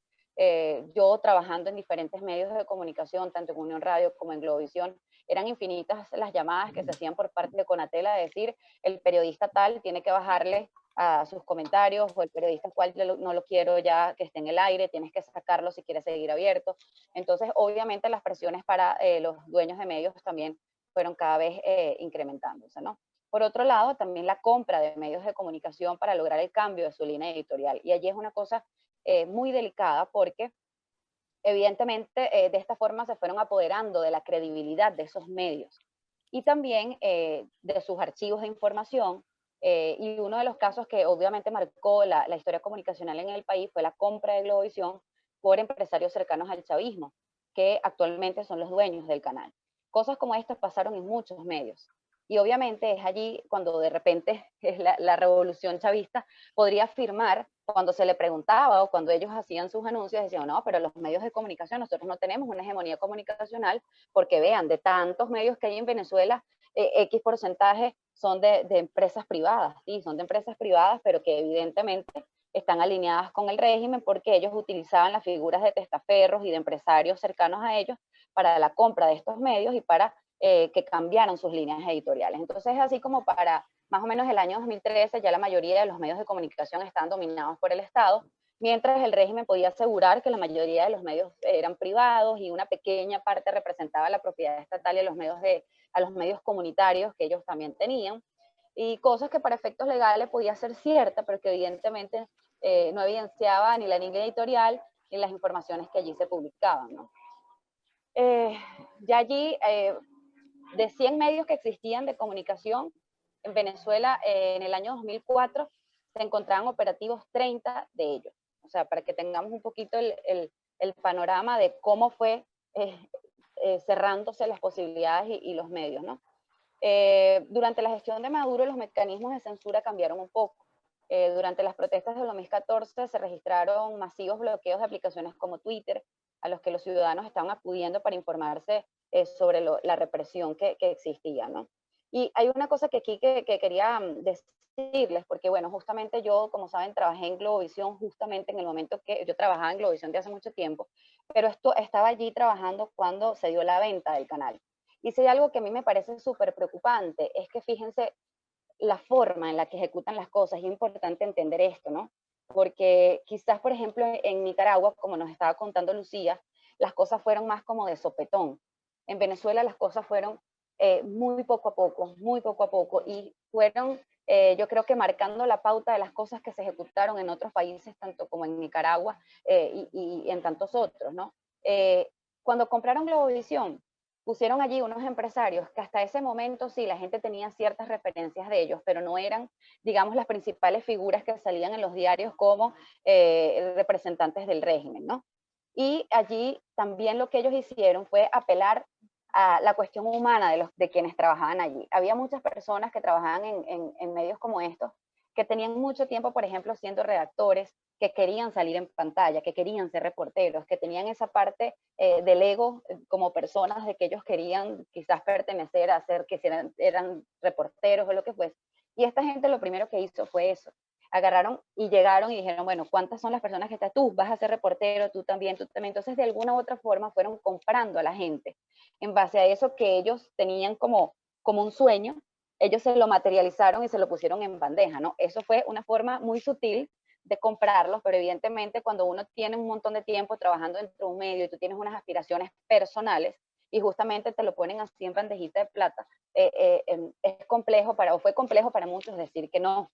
Yo trabajando en diferentes medios de comunicación, tanto en Unión Radio como en Globovisión, eran infinitas las llamadas que se hacían por parte de Conatel a decir, el periodista tal tiene que bajarle a sus comentarios, o el periodista cual no lo quiero ya que esté en el aire, tienes que sacarlo si quieres seguir abierto. Entonces, obviamente las presiones para los dueños de medios también fueron cada vez incrementándose, ¿no? Por otro lado, también la compra de medios de comunicación para lograr el cambio de su línea editorial. Y allí es una cosa muy delicada porque evidentemente de esta forma se fueron apoderando de la credibilidad de esos medios y también de sus archivos de información. Y uno de los casos que obviamente marcó la historia comunicacional en el país fue la compra de Globovisión por empresarios cercanos al chavismo, que actualmente son los dueños del canal. Cosas como estas pasaron en muchos medios. Y obviamente es allí cuando de repente la revolución chavista podría afirmar, cuando se le preguntaba o cuando ellos hacían sus anuncios, decían, no, pero los medios de comunicación, nosotros no tenemos una hegemonía comunicacional, porque vean, de tantos medios que hay en Venezuela, X porcentaje son de empresas privadas, sí, son de empresas privadas, pero que evidentemente están alineadas con el régimen porque ellos utilizaban las figuras de testaferros y de empresarios cercanos a ellos para la compra de estos medios y para que cambiaran sus líneas editoriales. Entonces, así como para más o menos el año 2013, ya la mayoría de los medios de comunicación estaban dominados por el Estado, mientras el régimen podía asegurar que la mayoría de los medios eran privados y una pequeña parte representaba la propiedad estatal y a los medios comunitarios que ellos también tenían, y cosas que para efectos legales podía ser cierta, pero que evidentemente no evidenciaba ni la línea editorial ni las informaciones que allí se publicaban, ¿no? Ya allí, de 100 medios que existían de comunicación en Venezuela en el año 2004, se encontraban operativos 30 de ellos. O sea, para que tengamos un poquito el panorama de cómo fue cerrándose las posibilidades y los medios, ¿no? Durante la gestión de Maduro, los mecanismos de censura cambiaron un poco. Durante las protestas del 2014 se registraron masivos bloqueos de aplicaciones como Twitter, a los que los ciudadanos estaban acudiendo para informarse sobre la represión que existía, ¿no? Y hay una cosa que aquí que quería decirles, porque bueno, justamente yo, como saben, trabajé en Globovisión justamente en el momento que yo trabajaba en Globovisión de hace mucho tiempo, pero estaba allí trabajando cuando se dio la venta del canal. Y si hay algo que a mí me parece súper preocupante, es que fíjense la forma en la que ejecutan las cosas. Es importante entender esto, ¿no? Porque quizás, por ejemplo, en Nicaragua, como nos estaba contando Lucía, las cosas fueron más como de sopetón. En Venezuela las cosas fueron muy poco a poco, y fueron, yo creo que marcando la pauta de las cosas que se ejecutaron en otros países, tanto como en Nicaragua y en tantos otros, ¿no? Cuando compraron Globovisión, pusieron allí unos empresarios que hasta ese momento sí, la gente tenía ciertas referencias de ellos, pero no eran, digamos, las principales figuras que salían en los diarios como representantes del régimen, ¿no? Y allí también lo que ellos hicieron fue apelar a la cuestión humana de quienes trabajaban allí. Había muchas personas que trabajaban en medios como estos, que tenían mucho tiempo, por ejemplo, siendo redactores, que querían salir en pantalla, que querían ser reporteros, que tenían esa parte del ego como personas de que ellos querían quizás pertenecer a ser, que eran reporteros o lo que fuese. Y esta gente lo primero que hizo fue eso. Agarraron y llegaron y dijeron, bueno, ¿cuántas son las personas que están? Tú vas a ser reportero, tú también, tú también. Entonces, de alguna u otra forma, fueron comprando a la gente en base a eso que ellos tenían como un sueño. Ellos se lo materializaron y se lo pusieron en bandeja, ¿no? Eso fue una forma muy sutil de comprarlos, pero evidentemente cuando uno tiene un montón de tiempo trabajando dentro de un medio y tú tienes unas aspiraciones personales y justamente te lo ponen así en bandejita de plata, es complejo o fue complejo para muchos decir que no.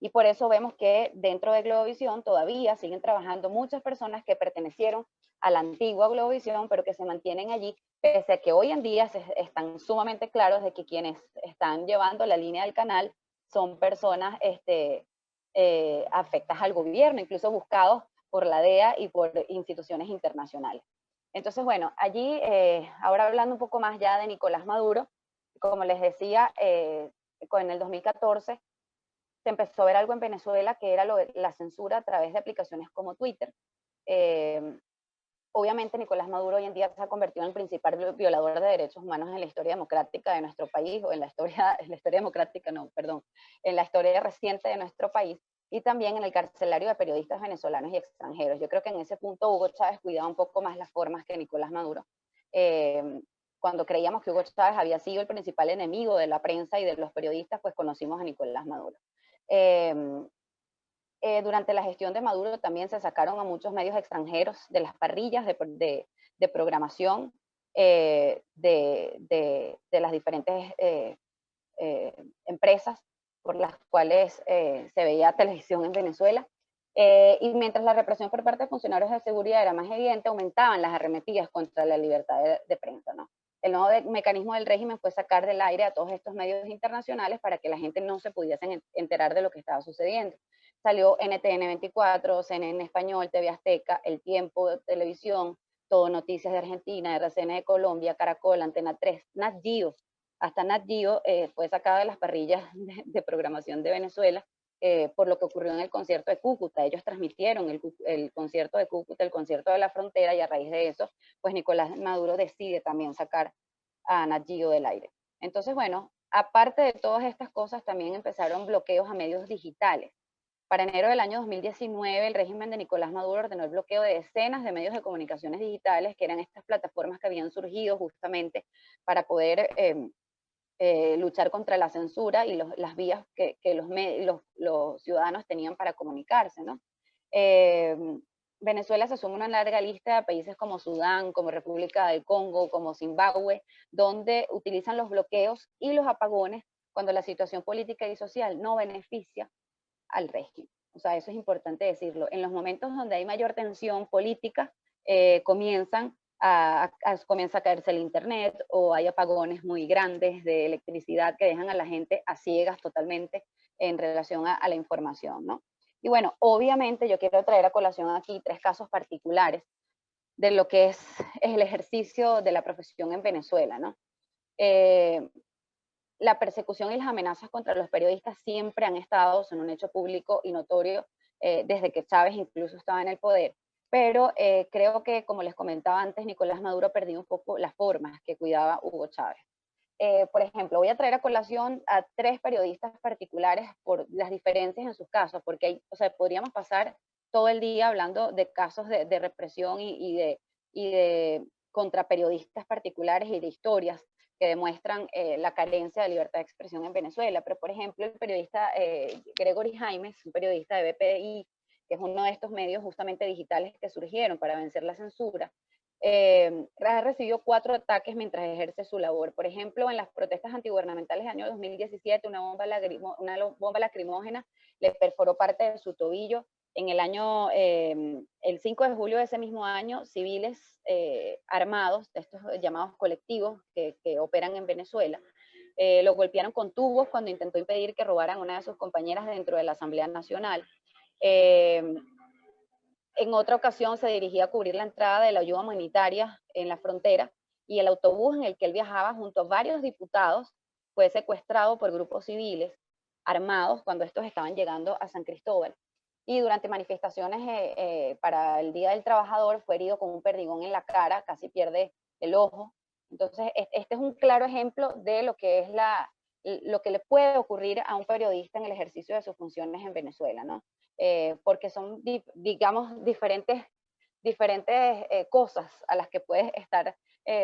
Y por eso vemos que dentro de Globovisión todavía siguen trabajando muchas personas que pertenecieron a la antigua Globovisión, pero que se mantienen allí, pese a que hoy en día están sumamente claros de que quienes están llevando la línea del canal son personas afectas al gobierno, incluso buscados por la DEA y por instituciones internacionales. Entonces, bueno, allí, ahora hablando un poco más ya de Nicolás Maduro, como les decía, en el 2014 se empezó a ver algo en Venezuela que era la censura a través de aplicaciones como Twitter. Obviamente Nicolás Maduro hoy en día se ha convertido en el principal violador de derechos humanos en la historia democrática de nuestro país, o en la historia democrática, no, perdón, en la historia reciente de nuestro país, y también en el carcelario de periodistas venezolanos y extranjeros. Yo creo que en ese punto Hugo Chávez cuidaba un poco más las formas que Nicolás Maduro. Cuando creíamos que Hugo Chávez había sido el principal enemigo de la prensa y de los periodistas, pues conocimos a Nicolás Maduro. Durante la gestión de Maduro también se sacaron a muchos medios extranjeros de las parrillas de programación de las diferentes empresas por las cuales se veía televisión en Venezuela. Y mientras la represión por parte de funcionarios de seguridad era más evidente, aumentaban las arremetidas contra la libertad de prensa, ¿no? El nuevo mecanismo del régimen fue sacar del aire a todos estos medios internacionales para que la gente no se pudiese enterar de lo que estaba sucediendo. Salió NTN 24, CNN Español, TV Azteca, El Tiempo, Televisión, Todo Noticias de Argentina, RCN de Colombia, Caracol, Antena 3, Nat Geo. Hasta Nat Geo fue sacada de las parrillas de programación de Venezuela por lo que ocurrió en el concierto de Cúcuta. Ellos transmitieron el concierto de Cúcuta, el concierto de la frontera, y a raíz de eso, pues Nicolás Maduro decide también sacar a Nat Geo del aire. Entonces, bueno, aparte de todas estas cosas, también empezaron bloqueos a medios digitales. Para enero del año 2019, el régimen de Nicolás Maduro ordenó el bloqueo de decenas de medios de comunicaciones digitales, que eran estas plataformas que habían surgido justamente para poder luchar contra la censura y las vías que los ciudadanos tenían para comunicarse, ¿no? Venezuela se suma a una larga lista de países como Sudán, como República del Congo, como Zimbabue, donde utilizan los bloqueos y los apagones cuando la situación política y social no beneficia al régimen. O sea, eso es importante decirlo. En los momentos donde hay mayor tensión política, comienza a caerse el internet, o hay apagones muy grandes de electricidad que dejan a la gente a ciegas totalmente en relación a la información, ¿no? Y bueno, obviamente yo quiero traer a colación aquí 3 casos particulares de lo que es el ejercicio de la profesión en Venezuela, ¿no? La persecución y las amenazas contra los periodistas siempre han estado, son un hecho público y notorio desde que Chávez incluso estaba en el poder. Pero creo que, como les comentaba antes, Nicolás Maduro perdió un poco las formas que cuidaba Hugo Chávez. Por ejemplo, voy a traer a colación a 3 periodistas particulares por las diferencias en sus casos, porque hay, o sea, podríamos pasar todo el día hablando de casos de represión y de contra periodistas particulares y de historias que demuestran la carencia de libertad de expresión en Venezuela. Pero, por ejemplo, el periodista Gregory Jaimes, un periodista de BPI, que es uno de estos medios justamente digitales que surgieron para vencer la censura, ha recibido 4 ataques mientras ejerce su labor. Por ejemplo, en las protestas antigubernamentales del año 2017, una bomba lacrimógena le perforó parte de su tobillo. En el año, el 5 de julio de ese mismo año, civiles armados, de estos llamados colectivos que operan en Venezuela, lo golpearon con tubos cuando intentó impedir que robaran a una de sus compañeras dentro de la Asamblea Nacional. En otra ocasión se dirigía a cubrir la entrada de la ayuda humanitaria en la frontera, y el autobús en el que él viajaba junto a varios diputados fue secuestrado por grupos civiles armados cuando estos estaban llegando a San Cristóbal. Y durante manifestaciones para el Día del Trabajador fue herido con un perdigón en la cara, casi pierde el ojo. Entonces, este es un claro ejemplo de lo que es lo que le puede ocurrir a un periodista en el ejercicio de sus funciones en Venezuela, ¿no? Porque son, digamos, diferentes cosas a las que puede estar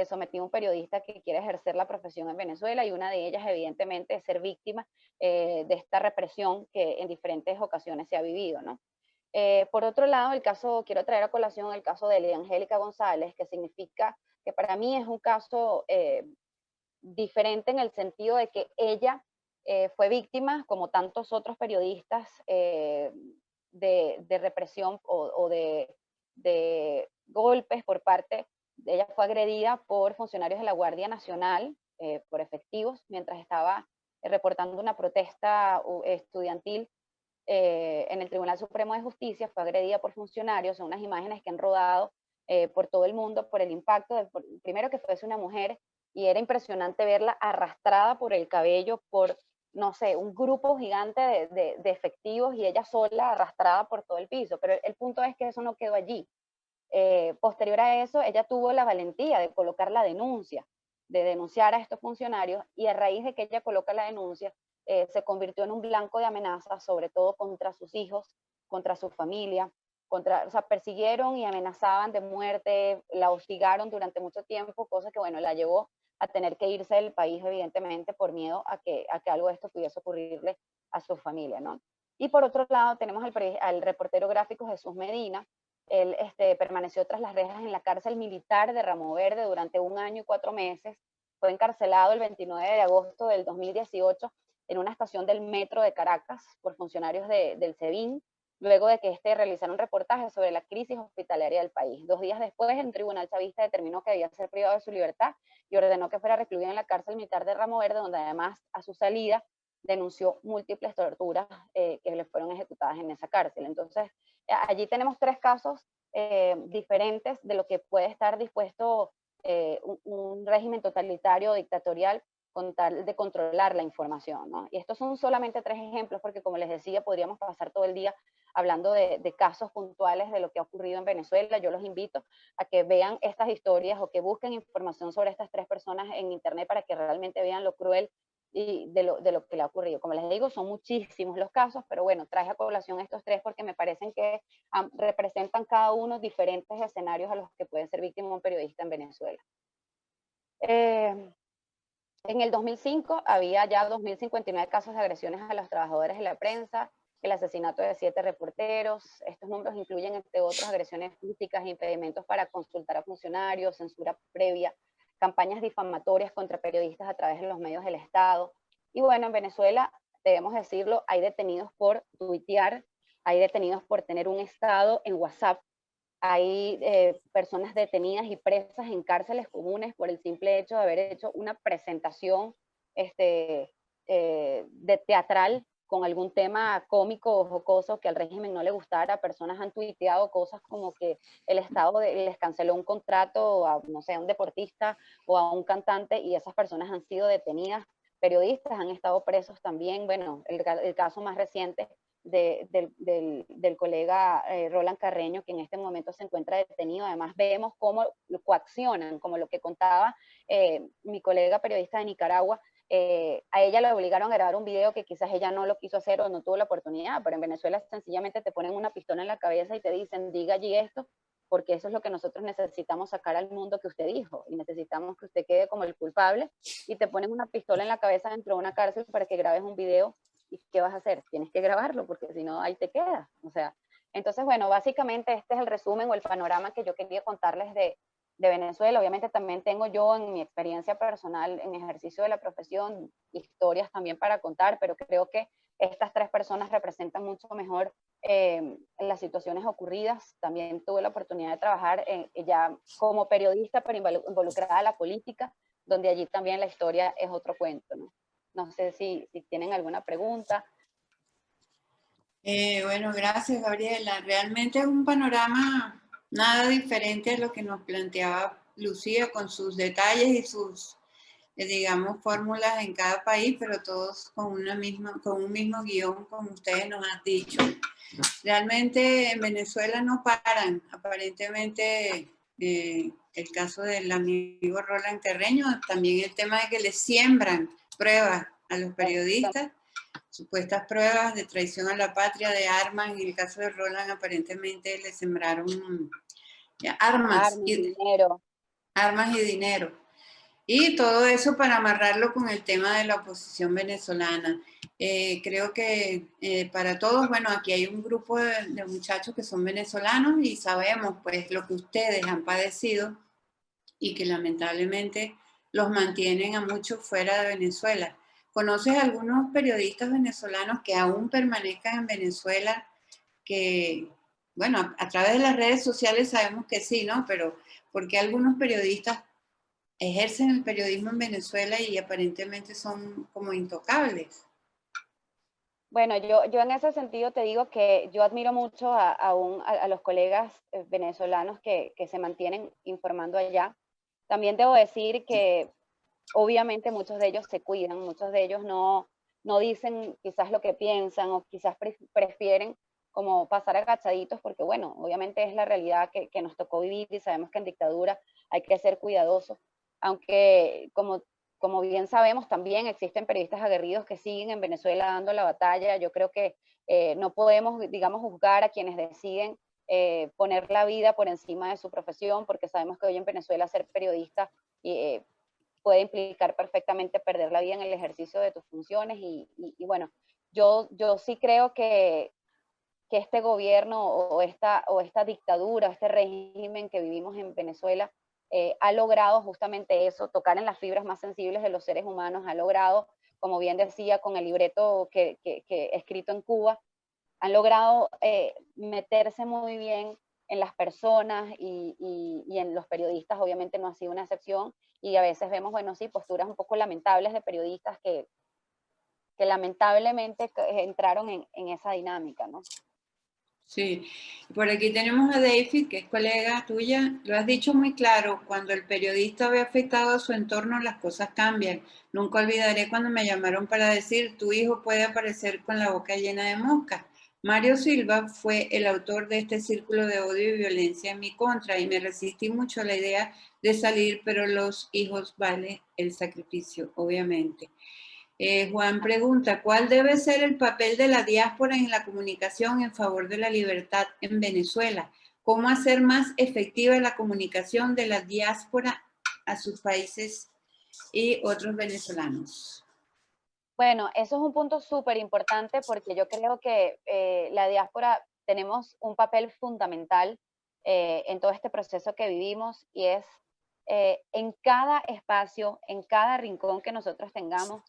sometido un periodista que quiere ejercer la profesión en Venezuela, y una de ellas, evidentemente, es ser víctima de esta represión que en diferentes ocasiones se ha vivido, ¿no? Por otro lado, quiero traer a colación el caso de Elia Angélica González, que significa que para mí es un caso diferente en el sentido de que ella fue víctima, como tantos otros periodistas, de represión o de golpes por parte, ella fue agredida por funcionarios de la Guardia Nacional, por efectivos, mientras estaba reportando una protesta estudiantil en el Tribunal Supremo de Justicia. Fue agredida por funcionarios. Son unas imágenes que han rodado por todo el mundo por el impacto, primero que fuese una mujer, y era impresionante verla arrastrada por el cabello por, no sé, un grupo gigante de efectivos, y ella sola arrastrada por todo el piso. Pero el punto es que eso no quedó allí. Posterior a eso, ella tuvo la valentía de colocar la denuncia, de denunciar a estos funcionarios, y a raíz de que ella coloca la denuncia, se convirtió en un blanco de amenazas, sobre todo contra sus hijos, contra su familia, o sea, persiguieron y amenazaban de muerte, la hostigaron durante mucho tiempo, cosa que, bueno, la llevó a tener que irse del país, evidentemente, por miedo a que algo de esto pudiese ocurrirle a su familia, ¿no? Y por otro lado, tenemos al reportero gráfico Jesús Medina. Él permaneció tras las rejas en la cárcel militar de Ramo Verde durante 1 año y 4 meses. Fue encarcelado el 29 de agosto del 2018 en una estación del metro de Caracas por funcionarios del SEBIN. luego de que realizara un reportaje sobre la crisis hospitalaria del país. 2 días después, el tribunal chavista determinó que debía ser privado de su libertad y ordenó que fuera recluido en la cárcel militar de Ramo Verde, donde además a su salida denunció múltiples torturas que le fueron ejecutadas en esa cárcel. Entonces, allí tenemos 3 casos diferentes de lo que puede estar dispuesto un régimen totalitario o dictatorial con tal de controlar la información, ¿no? Y estos son solamente 3 ejemplos, porque como les decía, podríamos pasar todo el día hablando de casos puntuales de lo que ha ocurrido en Venezuela. Yo los invito a que vean estas historias o que busquen información sobre estas 3 personas en internet para que realmente vean lo cruel y de lo que le ha ocurrido. Como les digo, son muchísimos los casos, pero bueno, traje a colación estos 3 porque me parecen que representan cada uno diferentes escenarios a los que puede ser víctima un periodista en Venezuela. En el 2005 había ya 2.059 casos de agresiones a los trabajadores de la prensa, el asesinato de 7 reporteros. Estos números incluyen, entre otros, agresiones físicas, impedimentos para consultar a funcionarios, censura previa, campañas difamatorias contra periodistas a través de los medios del Estado. Y bueno, en Venezuela, debemos decirlo, hay detenidos por tuitear, hay detenidos por tener un estado en WhatsApp, hay personas detenidas y presas en cárceles comunes por el simple hecho de haber hecho una presentación de teatral con algún tema cómico o jocoso que al régimen no le gustara. Personas han tuiteado cosas como que el Estado les canceló un contrato a, no sé, a un deportista o a un cantante, y esas personas han sido detenidas. Periodistas han estado presos también. Bueno, el caso más reciente del colega Roland Carreño, que en este momento se encuentra detenido. Además vemos cómo lo coaccionan, como lo que contaba mi colega periodista de Nicaragua. A ella le obligaron a grabar un video que quizás ella no lo quiso hacer o no tuvo la oportunidad, pero en Venezuela sencillamente te ponen una pistola en la cabeza y te dicen, diga allí esto, porque eso es lo que nosotros necesitamos sacar al mundo que usted dijo, y necesitamos que usted quede como el culpable, y te ponen una pistola en la cabeza dentro de una cárcel para que grabes un video. ¿Y qué vas a hacer? Tienes que grabarlo, porque si no, ahí te quedas. O sea, entonces, bueno, básicamente este es el resumen o el panorama que yo quería contarles de Venezuela. Obviamente también tengo yo en mi experiencia personal, en ejercicio de la profesión, historias también para contar, pero creo que estas 3 personas representan mucho mejor las situaciones ocurridas. También tuve la oportunidad de trabajar ya como periodista, pero involucrada en la política, donde allí también la historia es otro cuento, ¿no? No sé si tienen alguna pregunta. Bueno, gracias, Gabriela. Realmente es un panorama nada diferente a lo que nos planteaba Lucía, con sus detalles y sus, digamos, fórmulas en cada país, pero todos con un mismo guión, como ustedes nos han dicho. Realmente en Venezuela no paran. Aparentemente, el caso del amigo Roland Carreño, también el tema de que le siembran pruebas a los periodistas, supuestas pruebas de traición a la patria, de armas. En el caso de Roland, aparentemente le sembraron armas y dinero. Y todo eso para amarrarlo con el tema de la oposición venezolana. Creo que para todos, bueno, aquí hay un grupo de muchachos que son venezolanos y sabemos pues lo que ustedes han padecido y que lamentablemente los mantienen a muchos fuera de Venezuela. ¿Conoces algunos periodistas venezolanos que aún permanezcan en Venezuela? Que, bueno, a través de las redes sociales sabemos que sí, ¿no? Pero ¿por qué algunos periodistas ejercen el periodismo en Venezuela y aparentemente son como intocables? Bueno, yo en ese sentido te digo que yo admiro mucho a los colegas venezolanos que se mantienen informando allá. También debo decir que obviamente muchos de ellos se cuidan, muchos de ellos no dicen quizás lo que piensan, o quizás prefieren como pasar agachaditos, porque bueno, obviamente es la realidad que nos tocó vivir, y sabemos que en dictadura hay que ser cuidadosos, aunque como bien sabemos, también existen periodistas aguerridos que siguen en Venezuela dando la batalla. Yo creo que no podemos, digamos, juzgar a quienes deciden poner la vida por encima de su profesión, porque sabemos que hoy en Venezuela ser periodista puede implicar perfectamente perder la vida en el ejercicio de tus funciones. Y bueno, yo sí creo que este gobierno o esta dictadura, este régimen que vivimos en Venezuela, ha logrado justamente eso, tocar en las fibras más sensibles de los seres humanos. Ha logrado, como bien decía, con el libreto que escrito en Cuba, han logrado meterse muy bien en las personas y en los periodistas, obviamente no ha sido una excepción, y a veces vemos, bueno, sí, posturas un poco lamentables de periodistas que lamentablemente entraron en esa dinámica, ¿no? Sí, por aquí tenemos a David, que es colega tuya. Lo has dicho muy claro, cuando el periodista ve afectado a su entorno, las cosas cambian. Nunca olvidaré cuando me llamaron para decir, tu hijo puede aparecer con la boca llena de moscas. Mario Silva fue el autor de este círculo de odio y violencia en mi contra y me resistí mucho a la idea de salir, pero los hijos valen el sacrificio, obviamente. Juan pregunta, ¿cuál debe ser el papel de la diáspora en la comunicación en favor de la libertad en Venezuela? ¿Cómo hacer más efectiva la comunicación de la diáspora a sus países y otros venezolanos? Bueno, eso es un punto súper importante porque yo creo que la diáspora tenemos un papel fundamental en todo este proceso que vivimos y es en cada espacio, en cada rincón que nosotros tengamos,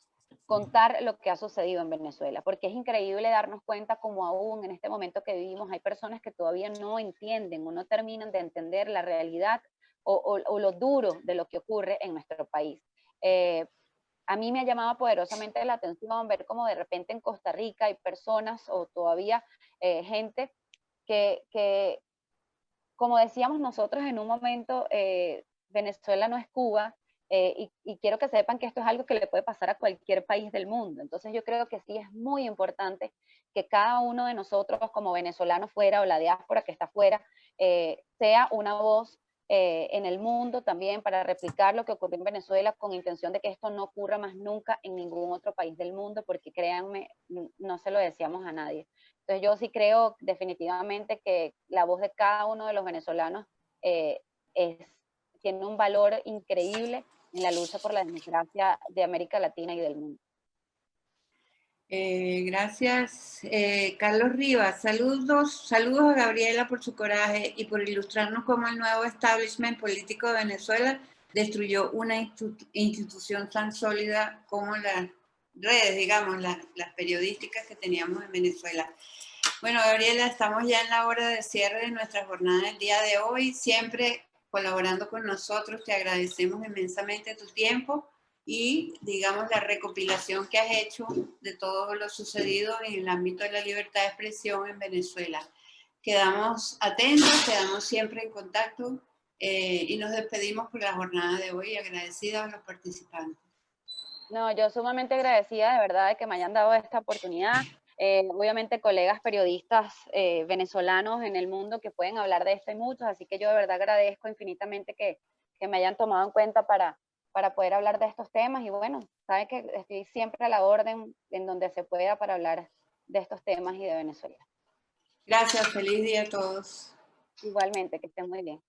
contar lo que ha sucedido en Venezuela, porque es increíble darnos cuenta como aún en este momento que vivimos hay personas que todavía no entienden o no terminan de entender la realidad o lo duro de lo que ocurre en nuestro país. A mí me ha llamado poderosamente la atención ver cómo de repente en Costa Rica hay personas o todavía gente que, como decíamos nosotros en un momento, Venezuela no es Cuba, y quiero que sepan que esto es algo que le puede pasar a cualquier país del mundo. Entonces yo creo que sí es muy importante que cada uno de nosotros como venezolanos fuera o la diáspora que está fuera, sea una voz en el mundo también para replicar lo que ocurrió en Venezuela con intención de que esto no ocurra más nunca en ningún otro país del mundo, porque créanme, no se lo decíamos a nadie. Entonces yo sí creo definitivamente que la voz de cada uno de los venezolanos eh, tiene un valor increíble en la lucha por la democracia de América Latina y del mundo. Gracias, Carlos Rivas. Saludos a Gabriela por su coraje y por ilustrarnos cómo el nuevo establishment político de Venezuela destruyó una institución tan sólida como las redes, digamos, las periodísticas que teníamos en Venezuela. Bueno, Gabriela, estamos ya en la hora de cierre de nuestra jornada del día de hoy. Siempre colaborando con nosotros, te agradecemos inmensamente tu tiempo y, digamos, la recopilación que has hecho de todo lo sucedido en el ámbito de la libertad de expresión en Venezuela. Quedamos atentos, quedamos siempre en contacto y nos despedimos por la jornada de hoy, agradecida a los participantes. No, yo sumamente agradecida de verdad de que me hayan dado esta oportunidad. Obviamente colegas periodistas venezolanos en el mundo que pueden hablar de esto hay muchos, así que yo de verdad agradezco infinitamente que me hayan tomado en cuenta para poder hablar de estos temas y bueno, saben que estoy siempre a la orden en donde se pueda para hablar de estos temas y de Venezuela. Gracias, feliz día a todos. Igualmente, que estén muy bien.